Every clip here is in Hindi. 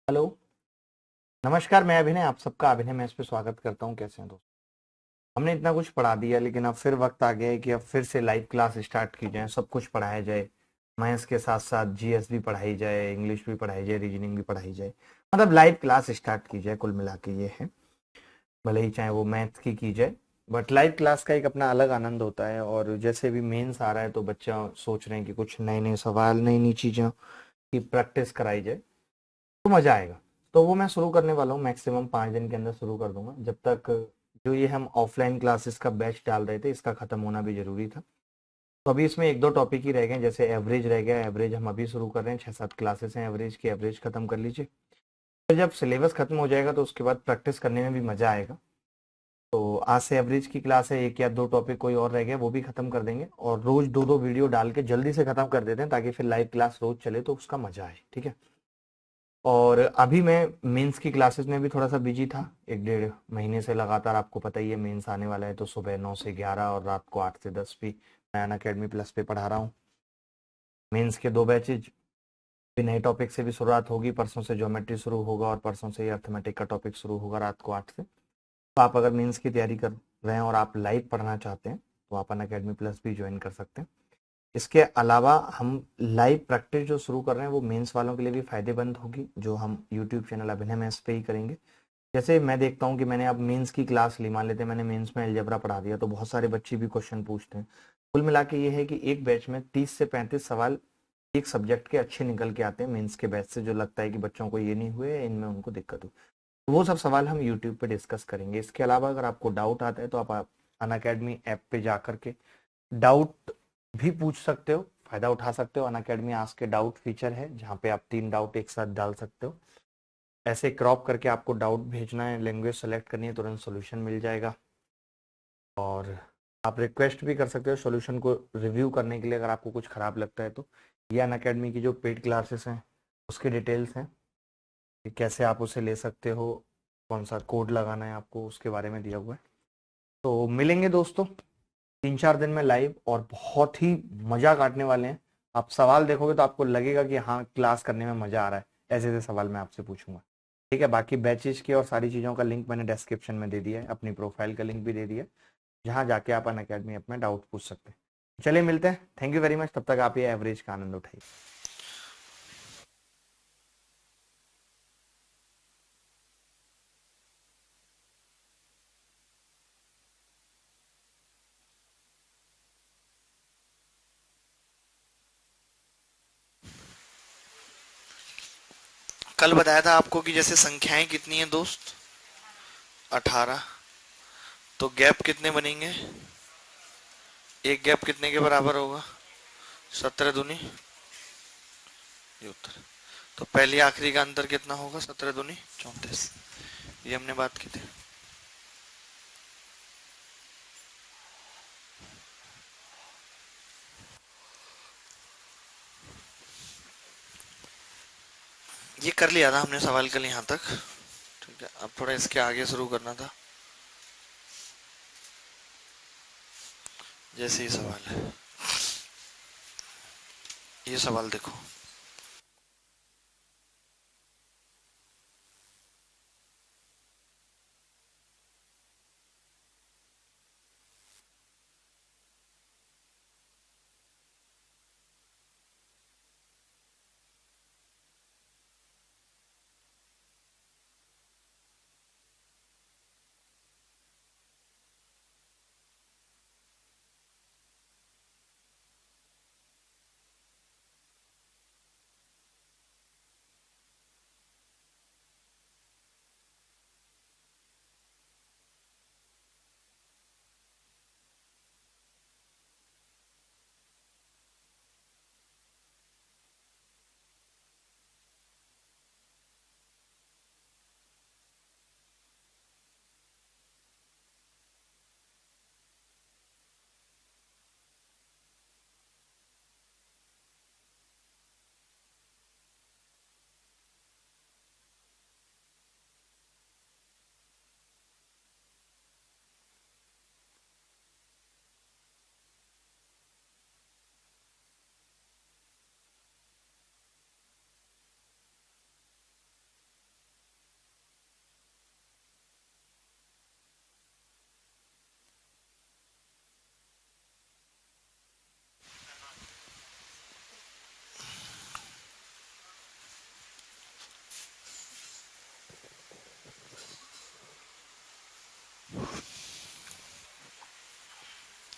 हेलो। नमस्कार, मैं अभिनय, आप सबका अभिनय मैं इस पे स्वागत करता हूँ। कैसे हैं दोस्त? हमने इतना कुछ पढ़ा दिया, लेकिन अब फिर वक्त आ गया है कि अब फिर से लाइव क्लास स्टार्ट की जाए, सब कुछ पढ़ाया जाए। मैथ्स के साथ साथ जीएस भी पढ़ाई जाए, इंग्लिश भी पढ़ाई जाए, रीजनिंग भी पढ़ाई जाए। मतलब लाइव क्लास स्टार्ट की जाए, कुल मिला के ये है। भले ही चाहे वो मैथ्स की जाए, बट लाइव क्लास का एक अपना अलग आनंद होता है। और जैसे भी मेंस आ रहा है तो बच्चा सोच रहे हैं कि कुछ नए नए सवाल, नई नई चीज़ों की प्रैक्टिस कराई जाए, तो मजा आएगा। तो वो मैं शुरू करने वाला हूँ, मैक्सिमम 5 दिन के अंदर शुरू कर दूंगा। जब तक जो ये हम ऑफलाइन क्लासेस का बैच डाल रहे थे, इसका खत्म होना भी जरूरी था। तो अभी इसमें एक दो टॉपिक ही रह गए, जैसे एवरेज रह गया। एवरेज हम अभी शुरू कर रहे हैं, 6-7 क्लासेस हैं एवरेज की, एवरेज खत्म कर लीजिए। फिर जब सिलेबस खत्म हो जाएगा तो उसके बाद प्रैक्टिस करने में भी मजा आएगा। तो आज से एवरेज की क्लास है, एक या दो टॉपिक कोई और रह गया वो भी खत्म कर देंगे, और रोज दो दो वीडियो डाल के जल्दी से खत्म कर देते हैं, ताकि फिर लाइव क्लास रोज चले तो उसका मजा आए। ठीक है। और अभी मैं मेंस की क्लासेस में भी थोड़ा सा बिजी था, 1-1.5 महीने से लगातार। आपको पता ही है मेंस आने वाला है, तो सुबह 9 से 11 और रात को 8 से 10 भी मैं अनअकैडमी प्लस पे पढ़ा रहा हूँ। मेंस के 2 बैचेज भी, नए टॉपिक से भी शुरुआत होगी। परसों से ज्योमेट्री शुरू होगा और परसों से ही अर्थमेटिक का टॉपिक शुरू होगा रात को 8 से। तो आप अगर मेंस की तैयारी कर रहे हैं और आप लाइव पढ़ना चाहते हैं तो आप अनअकैडमी प्लस भी ज्वाइन कर सकते हैं। इसके अलावा हम लाइव प्रैक्टिस जो शुरू कर रहे हैं वो मेंस वालों के लिए भी फायदेमंद होगी, जो हम यूट्यूब चैनल अभिनय मैथ्स पे ही करेंगे। जैसे मैं देखता हूँ कि मैंने अब मेंस की क्लास ली, मान लेते हैं मैंने मेंस में अलजेब्रा पढ़ा दिया, तो बहुत सारे बच्चे भी क्वेश्चन पूछते हैं। कुल मिला के ये है कि एक बैच में 30 से 35 सवाल एक सब्जेक्ट के अच्छे निकल के आते हैं मेंस के बैच से, जो लगता है कि बच्चों को ये नहीं हुए, इनमें उनको दिक्कत हुई। तो वो सब सवाल हम यूट्यूब पे डिस्कस करेंगे। इसके अलावा अगर आपको डाउट आता है तो आप अनअकैडमी ऐप पे जा करके डाउट भी पूछ सकते हो, फायदा उठा सकते हो। अनअकैडमी आस्क के डाउट फीचर है, जहाँ पे आप 3 डाउट एक साथ डाल सकते हो। ऐसे क्रॉप करके आपको डाउट भेजना है, लैंग्वेज सेलेक्ट करनी है, तुरंत सोल्यूशन मिल जाएगा। और आप रिक्वेस्ट भी कर सकते हो सोल्यूशन को रिव्यू करने के लिए, अगर आपको कुछ खराब लगता है तो। ये अनअकैडमी की जो पेड क्लासेस हैं उसके डिटेल्स हैं कि कैसे आप उसे ले सकते हो, कौन सा कोड लगाना है आपको, उसके बारे में दिया हुआ है। तो मिलेंगे दोस्तों 3-4 दिन में लाइव, और बहुत ही मजा काटने वाले हैं। आप सवाल देखोगे तो आपको लगेगा कि हाँ, क्लास करने में मजा आ रहा है। ऐसे ऐसे सवाल मैं आपसे पूछूंगा। ठीक है। बाकी बैचेज की और सारी चीज़ों का लिंक मैंने डिस्क्रिप्शन में दे दिया है, अपनी प्रोफाइल का लिंक भी दे दिया है, जहाँ जाके आप अनअकैडमी अपना डाउट पूछ सकते हैं। चलिए मिलते हैं, थैंक यू वेरी मच। तब तक आप ये एवरेज का आनंद उठाइए। कल बताया था आपको कि जैसे संख्याएं कितनी है दोस्त? 18। तो गैप कितने बनेंगे? एक गैप कितने के बराबर होगा? 17 दूनी, ये उत्तर है। तो पहली आखिरी का अंतर कितना होगा? 17 दूनी 34। ये हमने बात की थी। ये कर लिया था हमने सवाल कल यहाँ तक। ठीक है, अब थोड़ा इसके आगे शुरू करना था। जैसे ये सवाल है, ये सवाल देखो।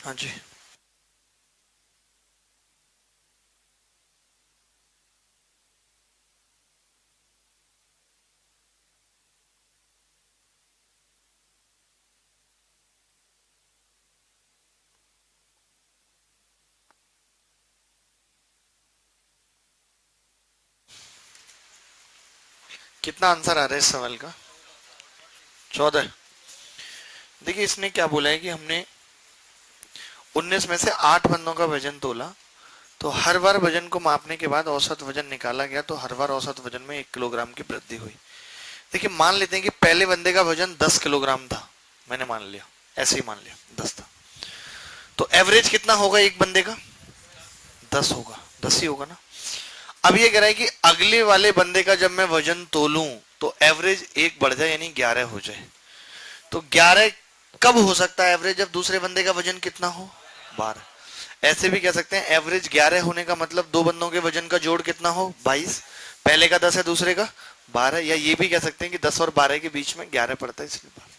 हाँ जी। कितना आंसर आ रहा है इस सवाल का? 14। देखिए इसने क्या बोला है कि हमने 19 में से 8 बंदों का वजन तोला, तो हर बार वजन को मापने के बाद औसत वजन निकाला गया, तो हर बार औसत वजन में 1 किलोग्राम की वृद्धि हुई। देखिए मान लेते हैं कि पहले बंदे का वजन 10 किलोग्राम था, मैंने मान लिया, ऐसे ही मान लिया 10 था, तो एवरेज कितना होगा एक बंदे का? 10 होगा, 10 ही होगा ना। अब ये कह रहा है कि अगले वाले बंदे का जब मैं वजन तोलूं तो एवरेज एक बढ़ जाए, यानी 11 हो जाए। तो 11 कब हो सकता है एवरेज? जब दूसरे बंदे का वजन कितना हो? 12। ऐसे भी कह सकते हैं एवरेज 11 होने का मतलब दो बंदों के वजन का जोड़ कितना हो? 22। पहले का 10 है, दूसरे का 12। या ये भी कह सकते हैं कि 10 और 12 के बीच में 11 पड़ता है, इसलिए 12।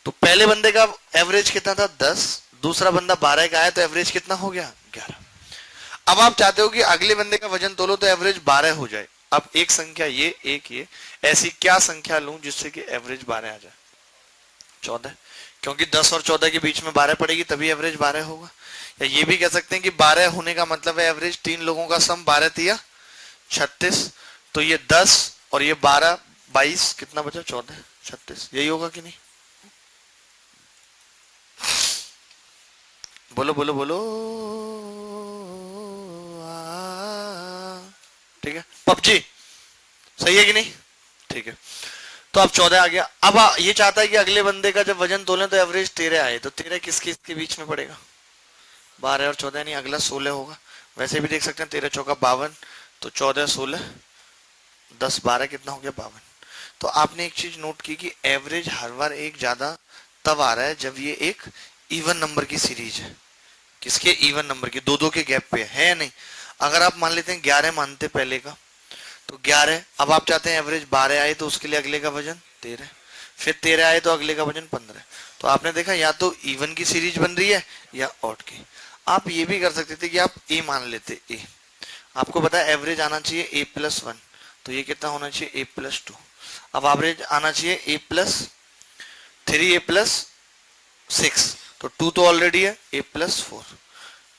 तो पहले बंदे का एवरेज कितना था? 10। दूसरा बंदा 12 का आया तो एवरेज कितना हो गया? 11। अब आप चाहते हो कि अगले बंदे का वजन तोलो तो एवरेज 12 हो जाए। अब एक संख्या ये, एक ये, ऐसी क्या संख्या लूं जिससे कि एवरेज 12 आ जाए? 14। क्योंकि 10 और 14 के बीच में 12 पड़ेगी, तभी एवरेज 12 होगा। या ये भी कह सकते हैं कि 12 होने का मतलब है एवरेज 3 लोगों का सम 12 तिया 36। तो ये 10 और ये 12, 22, कितना बचा? 14, 36। यही होगा कि नहीं? बोलो बोलो बोलो। ठीक है, पबजी सही है कि नहीं? ठीक है, तो अब 14 आ गया। अब ये चाहता है कि अगले बंदे का जब वजन तोले तो एवरेज 13 आए, तो 13 किसके इसके बीच में पड़ेगा? 12 और 14, यानी अगला 16 होगा। वैसे भी देख सकते हैं 13 चौका 52, तो 14 16 10 12 कितना हो गया? 52। तो आपने एक चीज नोट की कि एवरेज हर बार एक ज्यादा तब आ रहा है जब ये एक इवन नंबर की सीरीज है। किसके? इवन नंबर की, दो दो के गैप पे है या नहीं? अगर आप मान लेते हैं 11 मानते पहले का, तो 11, अब आप चाहते हैं एवरेज 12 आए तो उसके लिए अगले का वजन 13, फिर 13 आए तो अगले का वजन 15। तो आपने देखा या तो इवन की सीरीज बन रही है या ऑड की। आप ये भी कर सकते थे कि आप ए मान लेते, ए आपको पता है एवरेज आना चाहिए ए प्लस 1, तो ये कितना होना चाहिए? ए प्लस 2। अब एवरेज आना चाहिए ए प्लस 3, ए प्लस 6, तो 2 तो ऑलरेडी है, ए प्लस 4।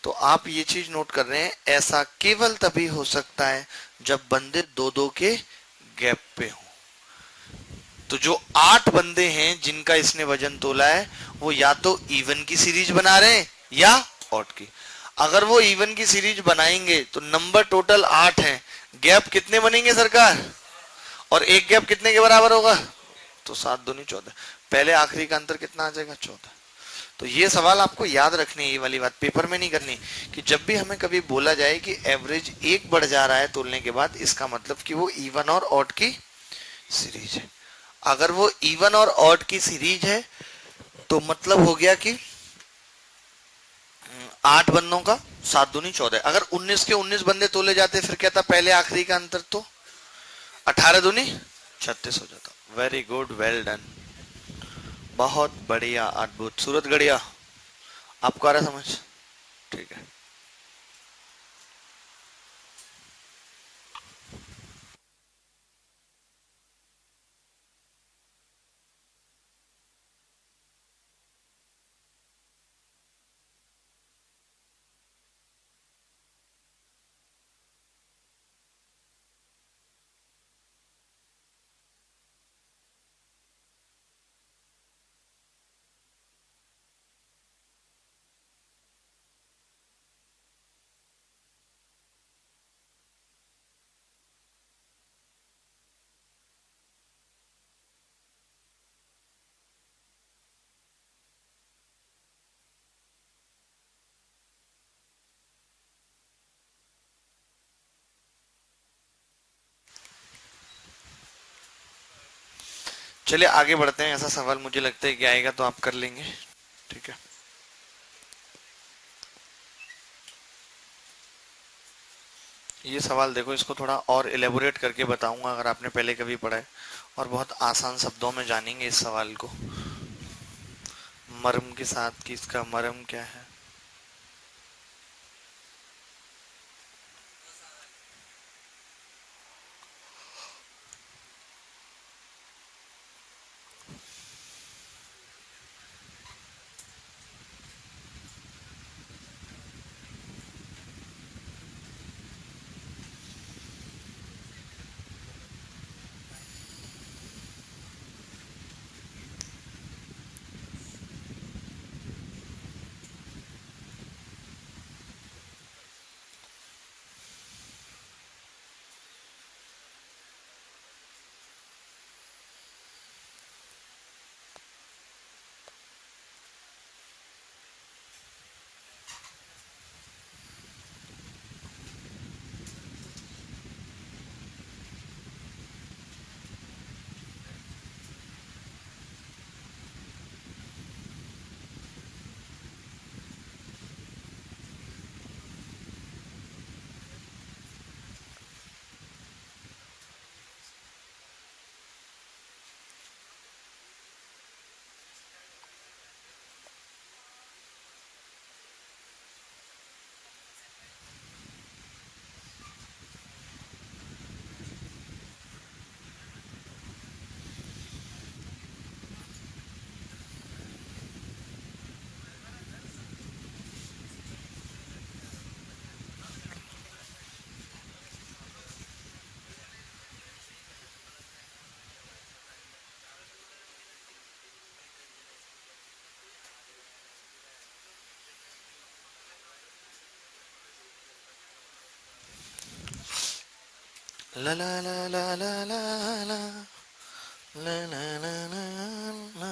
तो आप ये चीज नोट कर रहे हैं, ऐसा केवल तभी हो सकता है जब बंदे दो दो के गैप पे हो। तो जो 8 बंदे हैं जिनका इसने वजन तोला है, वो या तो इवन की सीरीज बना रहे हैं या ऑड की। अगर वो इवन की सीरीज बनाएंगे तो नंबर टोटल 8 है, गैप कितने बनेंगे सरकार? और एक गैप कितने के बराबर होगा? तो 7 दूनी 14। पहले आखिरी का अंतर कितना आ जाएगा? 14। तो ये सवाल आपको याद रखनी है, ये वाली बात पेपर में नहीं करनी, कि जब भी हमें कभी बोला जाए कि एवरेज एक बढ़ जा रहा है तोलने के बाद, इसका मतलब कि वो इवन और ऑड की सीरीज है। अगर वो इवन और ऑड की सीरीज है तो मतलब हो गया कि 8 बंदों का 7 दूनी 14। अगर 19 के 19 बंदे तोले जाते फिर क्या था? पहले आखिरी का अंतर तो 18 दूनी 36 हो जाता। वेरी गुड, वेल डन, बहुत बढ़िया, अद्भुत, सूरत गढ़िया। आपको आ रहा समझ? ठीक है। चलिए आगे बढ़ते हैं। ऐसा सवाल मुझे लगता है कि आएगा तो आप कर लेंगे। ठीक है, ये सवाल देखो, इसको थोड़ा और इलेबोरेट करके बताऊंगा अगर आपने पहले कभी पढ़ा है, और बहुत आसान शब्दों में जानेंगे इस सवाल को। मर्म के साथ कि इसका मर्म क्या है। ला ला ला ला ला ला ला ला ला ला ला ला।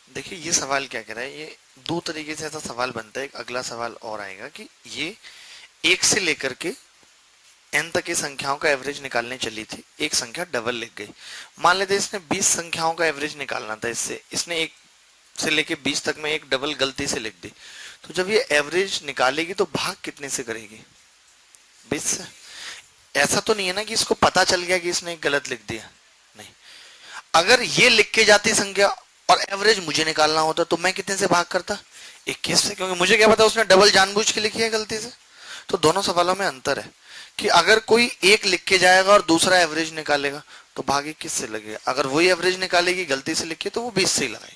देखिए ये सवाल क्या कह रहा है, ये दो तरीके से ऐसा सवाल बनता है। एक अगला सवाल और आएगा कि ये एक से लेकर के एन तक की संख्याओं का एवरेज निकालने चली थी, एक संख्या डबल लिख गई। मान लेते इसने 20 संख्याओं का एवरेज निकालना था, इससे इसने एक से लेके 20 तक में एक डबल गलती से लिख दी। तो जब ये एवरेज निकालेगी तो भाग कितने से करेगी? 20 से। ऐसा तो नहीं है ना कि इसको पता चल गया कि इसने एक गलत लिख दिया, नहीं। अगर ये लिख के जाती संख्या और एवरेज मुझे निकालना होता तो मैं कितने से भाग करता? 21 से, क्योंकि मुझे क्या पता उसने डबल जानबूझ के लिखी है गलती से। तो दोनों सवालों में अंतर है कि अगर कोई एक लिख के जाएगा और दूसरा एवरेज निकालेगा तो भाग 21 से लगेगा। अगर वही एवरेज निकालेगी गलती से लिखी तो वो 20 से ही लगाएगी।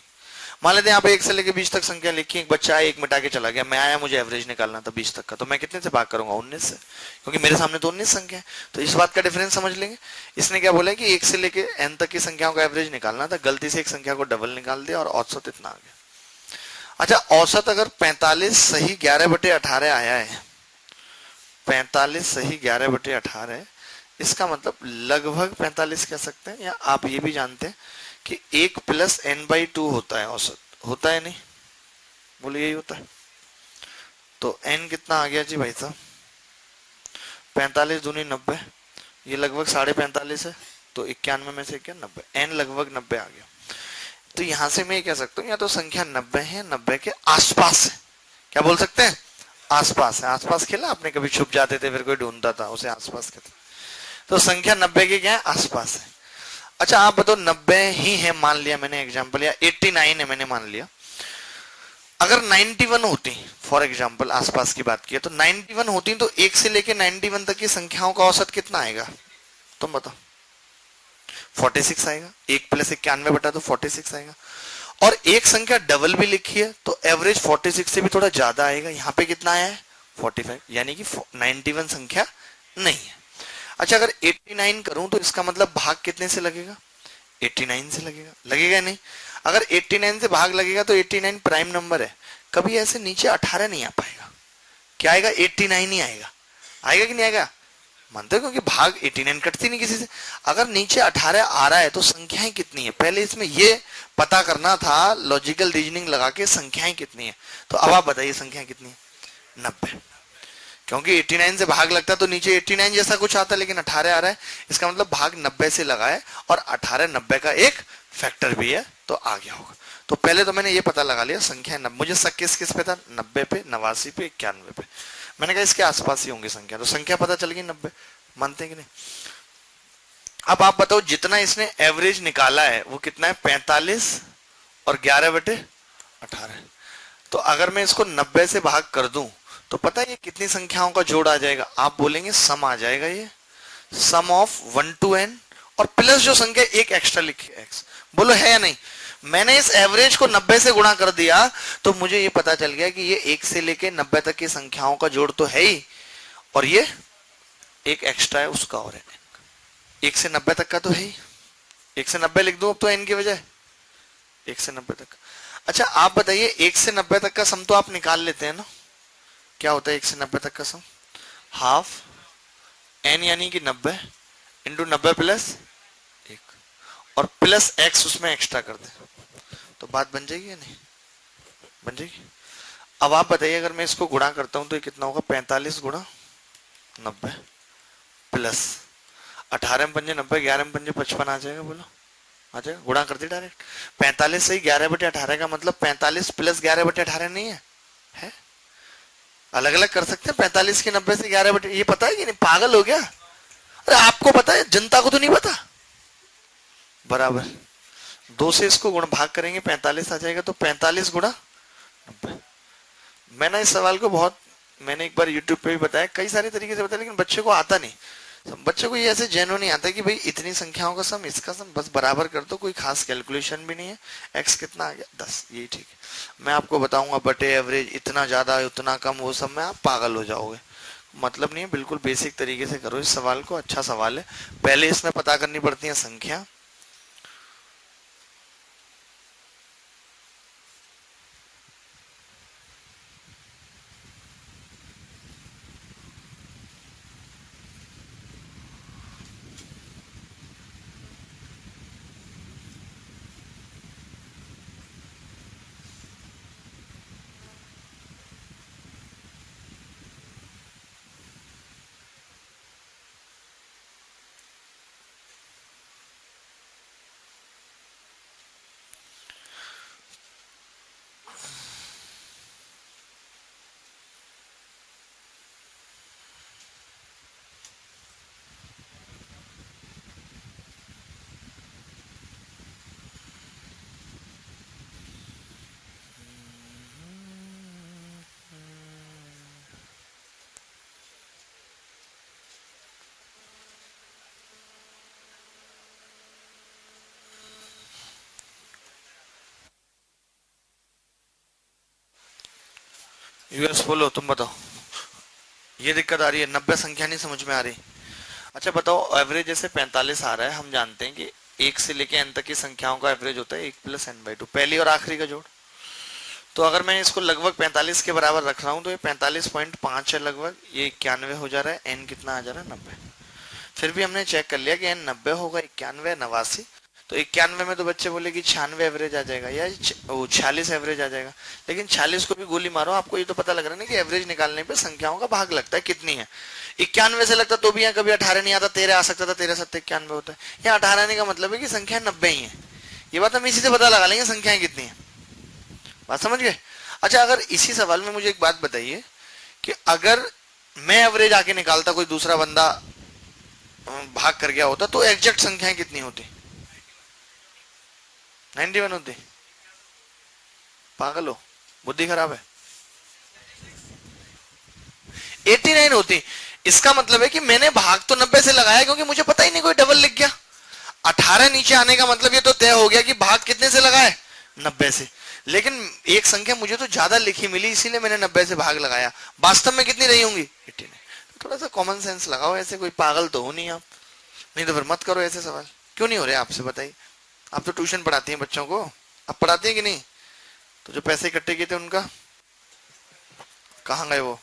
मान लेते हैं यहाँ पे 1 से लेके 20 तक संख्या लिखी, एक बच्चा आया, एक मिटा के चला गया, मैं आया, मुझे एवरेज निकालना था 20 तक का, तो मैं कितने से भाग करूंगा? 19 से, क्योंकि मेरे सामने तो 19 संख्या है। तो इस बात का डिफरेंस समझ लेंगे। इसने क्या बोला कि 1 से लेके n तक की संख्याओं का एवरेज निकालना था, गलती से एक संख्या को डबल निकाल दिया और औसत इतना आ गया। अच्छा, औसत अगर 45 सही 11/18 आया है, 45 सही 11/18 है, इसका मतलब लगभग 45 कह सकते हैं। या आप ये भी जानते हैं कि 1 प्लस n/2 होता है औसत, होता है नहीं? बोलिए, यही होता है। तो n कितना आ गया जी भाई साहब? 45 दूनी 90, ये लगभग 45.5 है, तो 91 में से क्या 90, n लगभग 90 आ गया। तो यहां से मैं कह सकता हूँ या तो संख्या 90 है, 90 के आसपास है। क्या बोल सकते हैं? आसपास है। आसपास खेला आपने कभी? छुप जाते थे फिर कोई ढूंढता था, उसे आसपास कहते। तो संख्या 90 के क्या है? आसपास है। अच्छा आप बताओ, 90 ही है मान लिया मैंने, एग्जांपल, या 89 है मैंने मान लिया। अगर 91 होती, फॉर एग्जांपल आसपास की बात की है, तो 91 होती तो 1 से लेके 91 तक की संख्याओं का औसत कितना आएगा? तुम बताओ। 46 आएगा। 1 प्लस 91 बटा तो 46 आएगा। और एक संख्या डबल भी लिखी है तो एवरेज 46 से भी थोड़ा ज्यादा आएगा। यहाँ पे कितना आया है? 45, यानी कि 91 संख्या नहीं है। अच्छा, अगर 89 करूं तो इसका मतलब भाग कितने से लगेगा? 89 से लगेगा, लगेगा नहीं? अगर 89 से भाग लगेगा तो 89 प्राइम नंबर है, कभी ऐसे नीचे 18 नहीं आ पाएगा। क्या आएगा? 89 ही आएगा। आएगा कि नहीं आएगा? मानते हो? क्योंकि भाग 89 कटती नहीं किसी से। अगर नीचे 18 आ रहा है तो संख्याएं कितनी है, पहले इसमें ये पता करना था, लॉजिकल रीजनिंग लगा के संख्याएं कितनी है। तो अब आप बताइए संख्या कितनी है? 90। क्योंकि 89 से भाग लगता तो नीचे 89 जैसा कुछ आता, लेकिन 18 आ रहा है, इसका मतलब भाग 90 से लगा है, और 18 90 का एक फैक्टर भी है, तो आ गया होगा। तो पहले तो मैंने ये पता लगा लिया संख्या 90। मुझे शक किस पे था? 90 पे, 89 पे, 91 पे। मैंने कहा इसके आसपास ही होंगी संख्या, तो संख्या पता चल गई 90। मानते हैं कि नहीं? अब आप बताओ, जितना इसने एवरेज निकाला है वो कितना है? 45 और 11/18। 18। तो अगर मैं इसको 90 से भाग कर दूं तो पता है ये कितनी संख्याओं का जोड़ आ जाएगा? आप बोलेंगे सम आ जाएगा, ये सम ऑफ 1 to n और प्लस जो संख्या एक एक्स्ट्रा लिखी x। बोलो है या नहीं? मैंने इस एवरेज को 90 से गुणा कर दिया तो मुझे ये पता चल गया कि ये 1 से लेके 90 तक की संख्याओं का जोड़ तो है ही, और ये एक एक्स्ट्रा है उसका और है। 1 से 90 तक का तो है ही, 1 से 90 लिख दो अब तो n की बजाय 1 से 90 तक। अच्छा आप बताइए 1 से 90 तक का सम तो आप निकाल लेते हैं ना? क्या होता है 1 से 90 तक का सम? हाफ n यानी कि 90 इंटू 90 प्लस 1 और प्लस x उसमें एक्स्ट्रा कर दे तो बात बन जाएगी या नहीं? बन जाएगी। अब आप बताइए अगर मैं इसको गुणा करता हूं तो ये कितना होगा? 45 गुणा 90 प्लस 18 में पंजे 90, 11 में पंजे 55 आ जाएगा। बोलो आ जाएगा? गुणा कर दी डायरेक्ट। 45 से 11/18 का मतलब 45 प्लस 11/18 नहीं है? है? अलग अलग कर सकते हैं 45 की 90 से 11 ये पता है कि नहीं? पागल हो गया? अरे आपको पता है, जनता को तो नहीं पता। बराबर 2 से इसको गुण भाग करेंगे 45 आ जाएगा, तो 45 गुणा 90। मैंने इस सवाल को मैंने एक बार यूट्यूब पे भी बताया, कई सारे तरीके से बताया, लेकिन बच्चे को आता नहीं। बच्चे को ये ऐसे जेनो नहीं आता कि भाई इतनी संख्याओं का सम, इसका सम, बस बराबर कर दो, कोई खास कैलकुलेशन भी नहीं है। एक्स कितना आ गया? 10, यही ठीक है। मैं आपको बताऊंगा बटे एवरेज, इतना ज्यादा उतना कम, वो सब में आप पागल हो जाओगे। मतलब नहीं है, बिल्कुल बेसिक तरीके से करो इस सवाल को। अच्छा सवाल है। पहले इसमें पता करनी पड़ती है संख्या। यूएस बोलो, तुम बताओ। ये दिक्कत आ रही है, 90 संख्या नहीं समझ में आ रही। अच्छा बताओ, एवरेज जैसे 45 आ रहा है, हम जानते हैं कि 1 से लेके n तक की संख्याओं का एवरेज होता है 1 प्लस n/2, पहली और आखिरी का जोड़। तो अगर मैं इसको लगभग 45 के बराबर रख रहा हूं तो ये 45.5 है लगभग, ये 91 हो जा रहा है। n कितना आ जा रहा है? 90। फिर भी हमने चेक कर लिया कि n 90 होगा, 91 89, तो 91 में तो बच्चे बोले कि 96 एवरेज आ जाएगा या 46 एवरेज आ जाएगा। लेकिन 46 को भी गोली मारो, आपको ये तो पता लग रहा है ना कि एवरेज निकालने पे संख्याओं का भाग लगता है कितनी है। 91 से लगता तो भी यहाँ कभी 18 नहीं आता, 13 आ सकता था, 13 7 91 होता है। यहाँ 18 आने का मतलब है कि संख्या 90 ही है। ये बात हम इसी से पता लगा लेंगे संख्याएं कितनी है। बात समझ गए? अच्छा अगर इसी सवाल में मुझे एक बात बताइए कि अगर मैं एवरेज आके निकालता, कोई दूसरा बंदा भाग कर गया होता, तो एग्जैक्ट संख्याएं कितनी होती? 91 होती? पागल हो? बुद्धि खराब है? 89 होती। इसका मतलब है कि मैंने भाग तो 90 से लगाया क्योंकि मुझे पता ही नहीं, कोई डबल लिख गया। 18 नीचे आने का मतलब ये तो तय हो गया कि भाग कितने से लगाए? 90 से। लेकिन एक संख्या मुझे तो ज्यादा लिखी मिली, इसीलिए मैंने 90 से भाग लगाया। वास्तव में कितनी रही होंगी? 89। थोड़ा सा कॉमन सेंस लगाओ, ऐसे कोई पागल तो हो नहीं आप। नहीं तो फिर मत करो ऐसे सवाल। क्यों नहीं हो रहे आपसे बताइए? आप तो ट्यूशन पढ़ाती हैं बच्चों को, आप पढ़ाती हैं कि नहीं? तो जो पैसे इकट्ठे किए थे उनका कहाँ गए? वो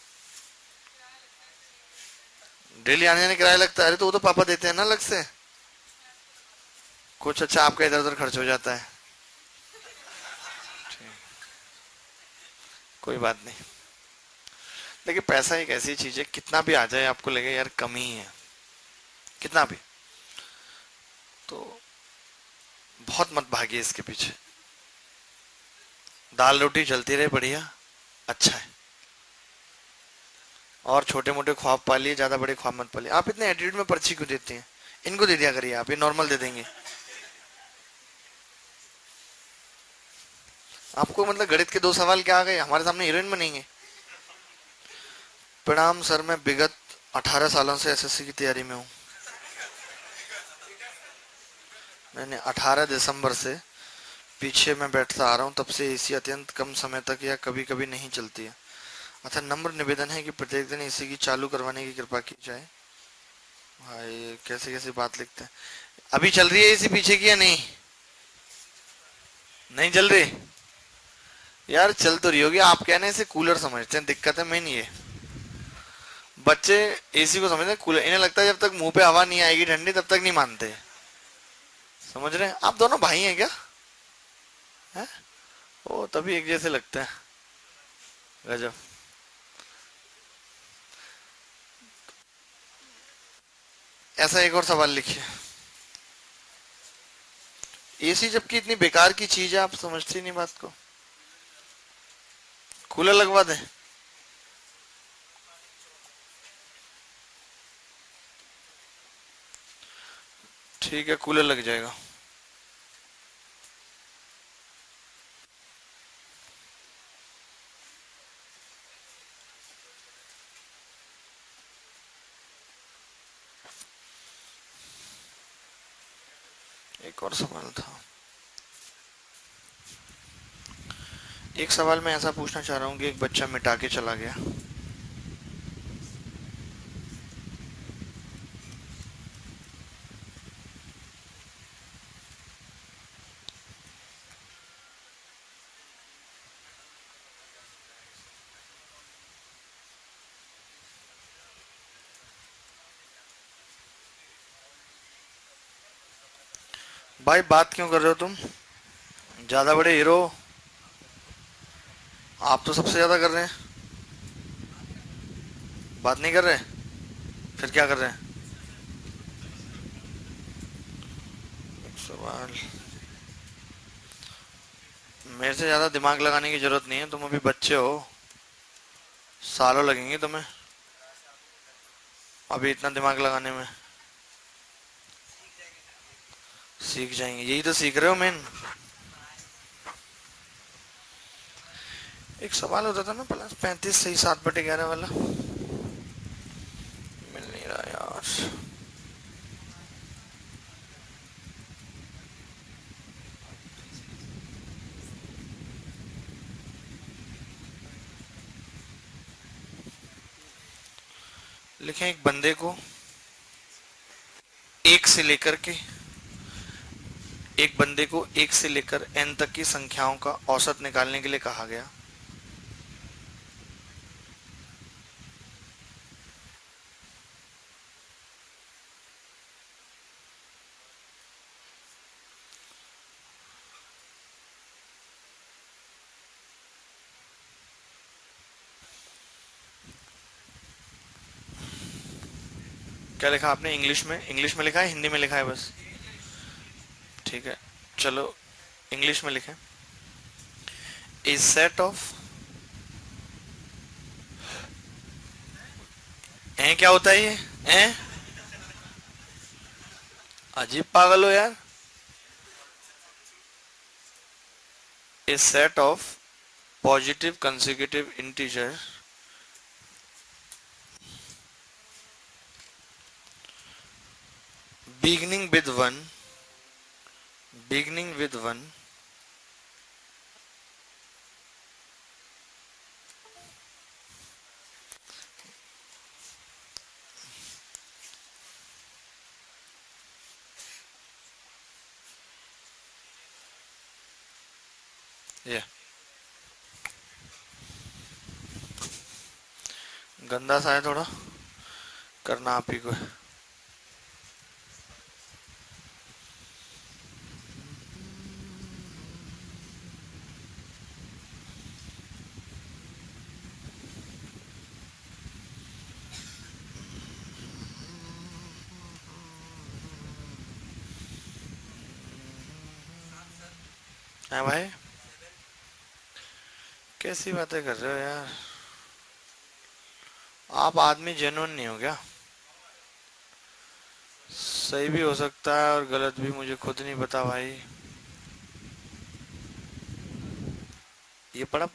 डेली आने जाने किराया लगता है। अरे तो वो तो पापा देते हैं ना अलग से कुछ। अच्छा आपका इधर उधर खर्च हो जाता है, कोई बात नहीं। देखिए पैसा एक ऐसी चीज है, कितना भी आ जाए आपको लगे यार कम ही है, कितना भी, तो बहुत मत भागिए इसके पीछे। दाल रोटी चलती रहे बढ़िया, अच्छा है। और छोटे मोटे ख्वाब पालिए, ज्यादा बड़े ख्वाब मत पालिए। आप इतने एटीट्यूड में पर्ची क्यों देते हैं? इनको दे दिया करिए, आप ये नॉर्मल दे देंगे। आपको मतलब गणित के 2 सवाल क्या आ गए, हमारे सामने हीरोइन बनेंगे। प्रणाम सर, मैं विगत 18 सालों से एसएससी की तैयारी में हूँ। मैंने 18 दिसंबर से पीछे मैं बैठता आ रहा हूँ, तब से एसी अत्यंत कम समय तक या कभी कभी नहीं चलती है। अतः नम्र निवेदन है कि प्रत्येक दिन एसी की चालू करवाने की कृपा की जाए। भाई कैसे कैसे बात लिखते हैं। अभी चल रही है एसी पीछे की या नहीं? नहीं चल रही? यार चल तो रही होगी, आप कहने से कूलर समझते हैं, दिक्कत है मेन ये। बच्चे एसी को समझते हैं कूलर, इन्हें लगता है जब तक मुंह पे हवा नहीं आएगी ठंडी तब तक नहीं मानते। समझ रहे हैं? आप दोनों भाई हैं क्या? है? ओ तभी एक जैसे लगते हैं। गजब। ऐसा एक और सवाल लिखिए। एसी जबकि इतनी बेकार की चीज है, आप समझते ही नहीं बात को। कूलर लगवा दें? ठीक है, कूलर लग जाएगा। एक और सवाल था। एक सवाल मैं ऐसा पूछना चाह रहा हूँ कि एक बच्चा मिटा के चला गया। भाई बात क्यों कर रहे हो तुम? ज्यादा बड़े हीरो। आप तो सबसे ज्यादा कर रहे हैं। बात नहीं कर रहे? फिर क्या कर रहे हैं? एक सवाल। मेरे से ज्यादा दिमाग लगाने की जरूरत नहीं है, तुम अभी बच्चे हो। सालों लगेंगे तुम्हें अभी इतना दिमाग लगाने में। सीख जाएंगे, यही तो सीख रहे हो मेन। एक सवाल होता था ना प्लस 35 सही 7/11 वाला, मिल नहीं रहा यार। लिखें एक बंदे को एक से लेकर के एक बंदे को एक से लेकर एन तक की संख्याओं का औसत निकालने के लिए कहा गया। क्या लिखा आपने? इंग्लिश में? इंग्लिश में लिखा है, हिंदी में लिखा है बस? ठीक है, चलो इंग्लिश में लिखें। ए सेट ऑफ, ए क्या होता है ये? ए अजीब पागल हो यार। A set of positive consecutive integer beginning with 1, beginning with 1, ये गंदा सा है थोड़ा, करना आप ही को है। है भाई? कैसी बातें कर रहे हो यार? आप आदमी जेन्युइन नहीं हो क्या? सही भी हो सकता है और गलत भी, मुझे खुद नहीं पता भाई। ये पढ़ा।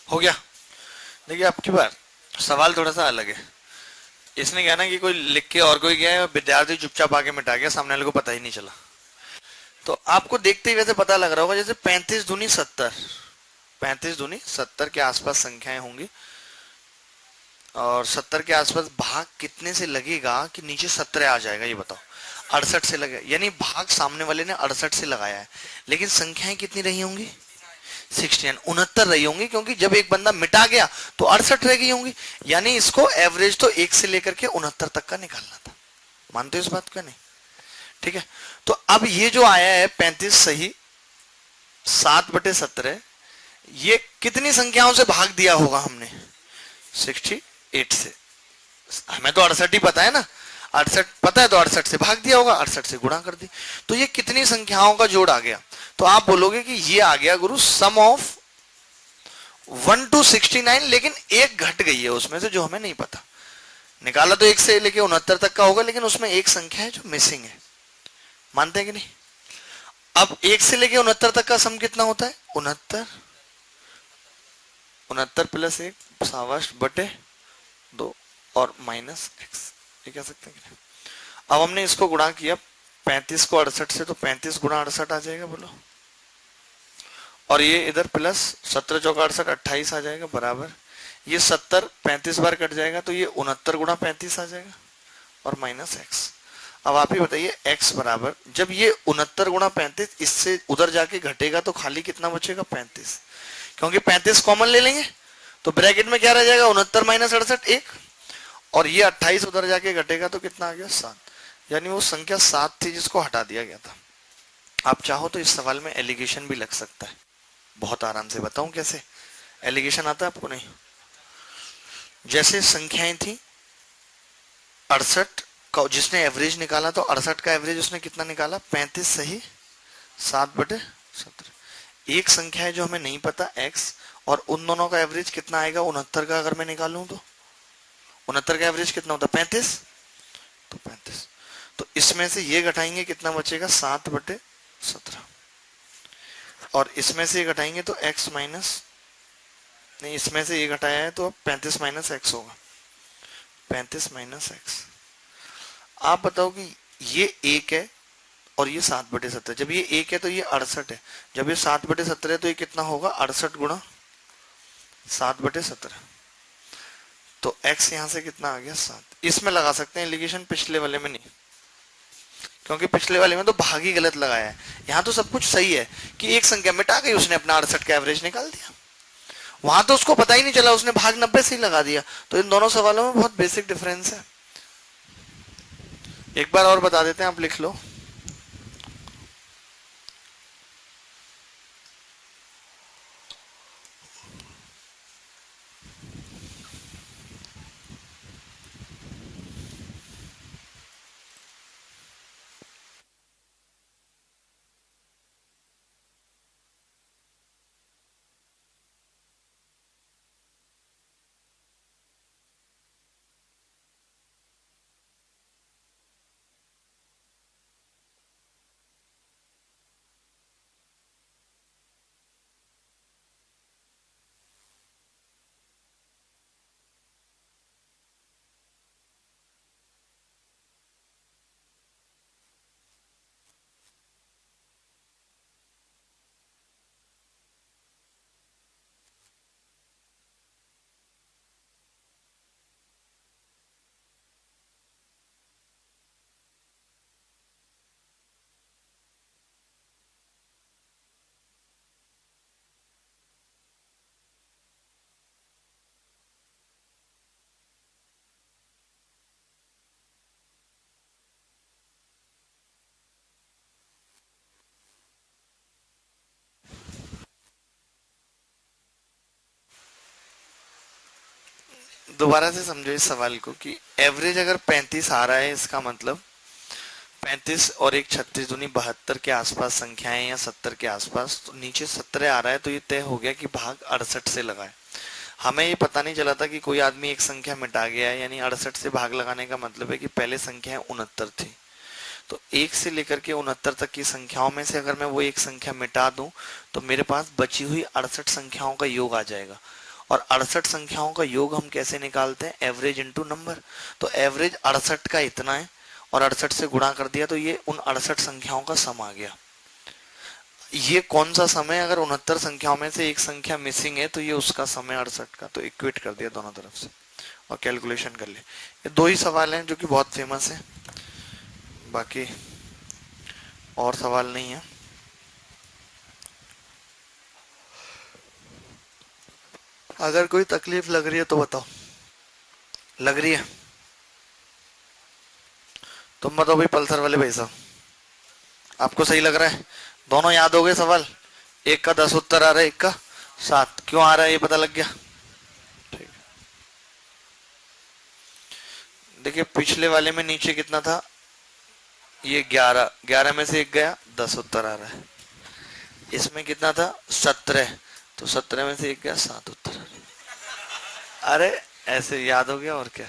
हो गया। देखिए आपकी बार सवाल थोड़ा सा अलग है। इसने क्या ना कि कोई लिख के और कोई गया है, विद्यार्थी चुपचाप आके मिटा गया, सामने वाले को पता ही नहीं चला। तो आपको देखते ही वैसे पता लग रहा होगा, जैसे 35 दूनी 70, 35 दूनी 70 के आसपास संख्याएं होंगी, और 70 के आसपास भाग कितने से लगेगा कि नीचे 17 आ जाएगा, ये बताओ। 68 से लगे, यानी भाग सामने वाले ने 68 से लगाया है, लेकिन संख्याएं कितनी रही होंगी? 69, 69 रही होंगी, क्योंकि जब एक बंदा मिटा गया तो 68 रह गई होंगी। यानी इसको एवरेज तो 1 से लेकर के 69 तक का निकालना था। मानते हो इस बात को? नहीं? ठीक है। तो अब ये जो आया है 35 सही 7/17, ये कितनी संख्याओं से भाग दिया होगा हमने? 68 से। हमें तो 68 ही पता है ना, 68 पता है, तो 68 से भाग दिया होगा, 68 से गुणा कर दी। तो ये कितनी संख्याओं का जोड़ आ गया? तो आप बोलोगे कि ये आ गया गुरु सम ऑफ 1 to 69, लेकिन एक घट गई है उसमें से, जो हमें नहीं पता। निकाला तो 1 से लेके 69 तक का होगा, लेकिन उसमें एक संख्या है जो मिसिंग है। मानते हैं कि नहीं? अब 1 से लेके 69 तक का सम कितना होता है? 69, 69 प्लस 1 सावाश बटे 2 और माइनस x, ये कह सकते हैं कि नहीं? अब हमने इसको गुणा किया 35 को 68 से, तो 35 गुणा 68 आ जाएगा, बोलो। और ये इधर प्लस 17 चौका 68, 28 आ जाएगा, बराबर ये 70 35 बार कट जाएगा, तो ये 69 गुणा 35 आ जाएगा, और माइनस x। अब आप ही बताइए x बराबर, जब ये 69 गुणा 35 इससे उधर जाके घटेगा तो खाली कितना बचेगा? 35, क्योंकि 35 कॉमन ले लेंगे, तो ब्रैकेट में क्या रह जाएगा? 69 माइनस 68 1, और ये 28 उधर जाके घटेगा तो कितना आ गया? 7। यानी वो संख्या 7 थी जिसको हटा दिया गया था। आप चाहो तो इस सवाल में एलिगेशन भी लग सकता है, बहुत आराम से बताऊं कैसे एलिगेशन आता है आपको? नहीं, जैसे संख्याएं थी 68 का, जिसने एवरेज निकाला तो 68 का एवरेज उसने कितना निकाला? 35 सही 7/17। एक संख्या है जो हमें नहीं पता x, और उन दोनों का एवरेज कितना आएगा? 69 का अगर मैं निकालूं तो 69 का एवरेज कितना होता है? 35, तो 35। तो इसमें से ये घटाएंगे, कितना बचेगा? 7/17। और इसमें से ये घटाएंगे तो x माइनस, नहीं इसमें से ये घटाया है तो अब 35 माइनस एक्स होगा, 35 माइनस एक्स। आप बताओ कि ये 1 है और ये 7/17, जब ये 1 है तो ये 68 है, जब ये 7/17 है तो ये कितना होगा? 68 गुणा 7/17। तो x यहां से कितना आ गया? 7। इसमें लगा सकते हैं एलिगेशन, पिछले वाले में नहीं, क्योंकि पिछले वाले में तो भाग ही गलत लगाया है। यहाँ तो सब कुछ सही है कि एक संख्या मिटा गई, उसने अपना 68 का एवरेज निकाल दिया। वहां तो उसको पता ही नहीं चला, उसने भाग 90 से ही लगा दिया। तो इन दोनों सवालों में बहुत बेसिक डिफरेंस है। एक बार और बता देते हैं, आप लिख लो। दोबारा से समझो इस सवाल को कि एवरेज अगर 35 आ रहा है, इसका मतलब 35 और एक 36 दूनी 72 के आसपास संख्याएं या 70 के आसपास, तो नीचे 17 आ रहा है, तो ये तय हो गया कि भाग 68 से लगा है। हमें ये पता नहीं चला था कि कोई आदमी एक संख्या मिटा गया है, यानी 68 से भाग लगाने का मतलब है कि पहले संख्या 69 थी, तो 1 से लेकर के 69 तक की संख्याओं में से अगर मैं वो एक संख्या मिटा दूं तो मेरे पास बची हुई 68 संख्याओं का योग आ जाएगा। और 68 संख्याओं का योग हम कैसे निकालते हैं? Average into number. तो एवरेज 68 का इतना है और 68 से गुणा कर दिया तो ये उन 68 संख्याओं का सम आ गया। ये कौन सा समय? अगर 69 संख्याओं में से एक संख्या मिसिंग है तो ये उसका समय 68 का। तो इक्वेट कर दिया दोनों तरफ से और कैलकुलेशन कर ले। ये दो ही सवाल हैं जो कि बहुत फेमस है, बाकी और सवाल नहीं है। अगर कोई तकलीफ लग रही है तो बताओ। लग रही है? तुम बताओ भाई, पल्सर वाले भाई साहब, आपको सही लग रहा है? दोनों याद हो गए सवाल? एक का 10 उत्तर आ रहा है, एक का 7। क्यों आ रहा है ये पता लग गया? ठीक। देखिए पिछले वाले में नीचे कितना था? ये 11, 11 में से एक गया, 10 उत्तर आ रहा है। इसमें कितना था? 17, तो 17 में से एक गया, 7 उत्तर। अरे ऐसे याद हो गया और क्या।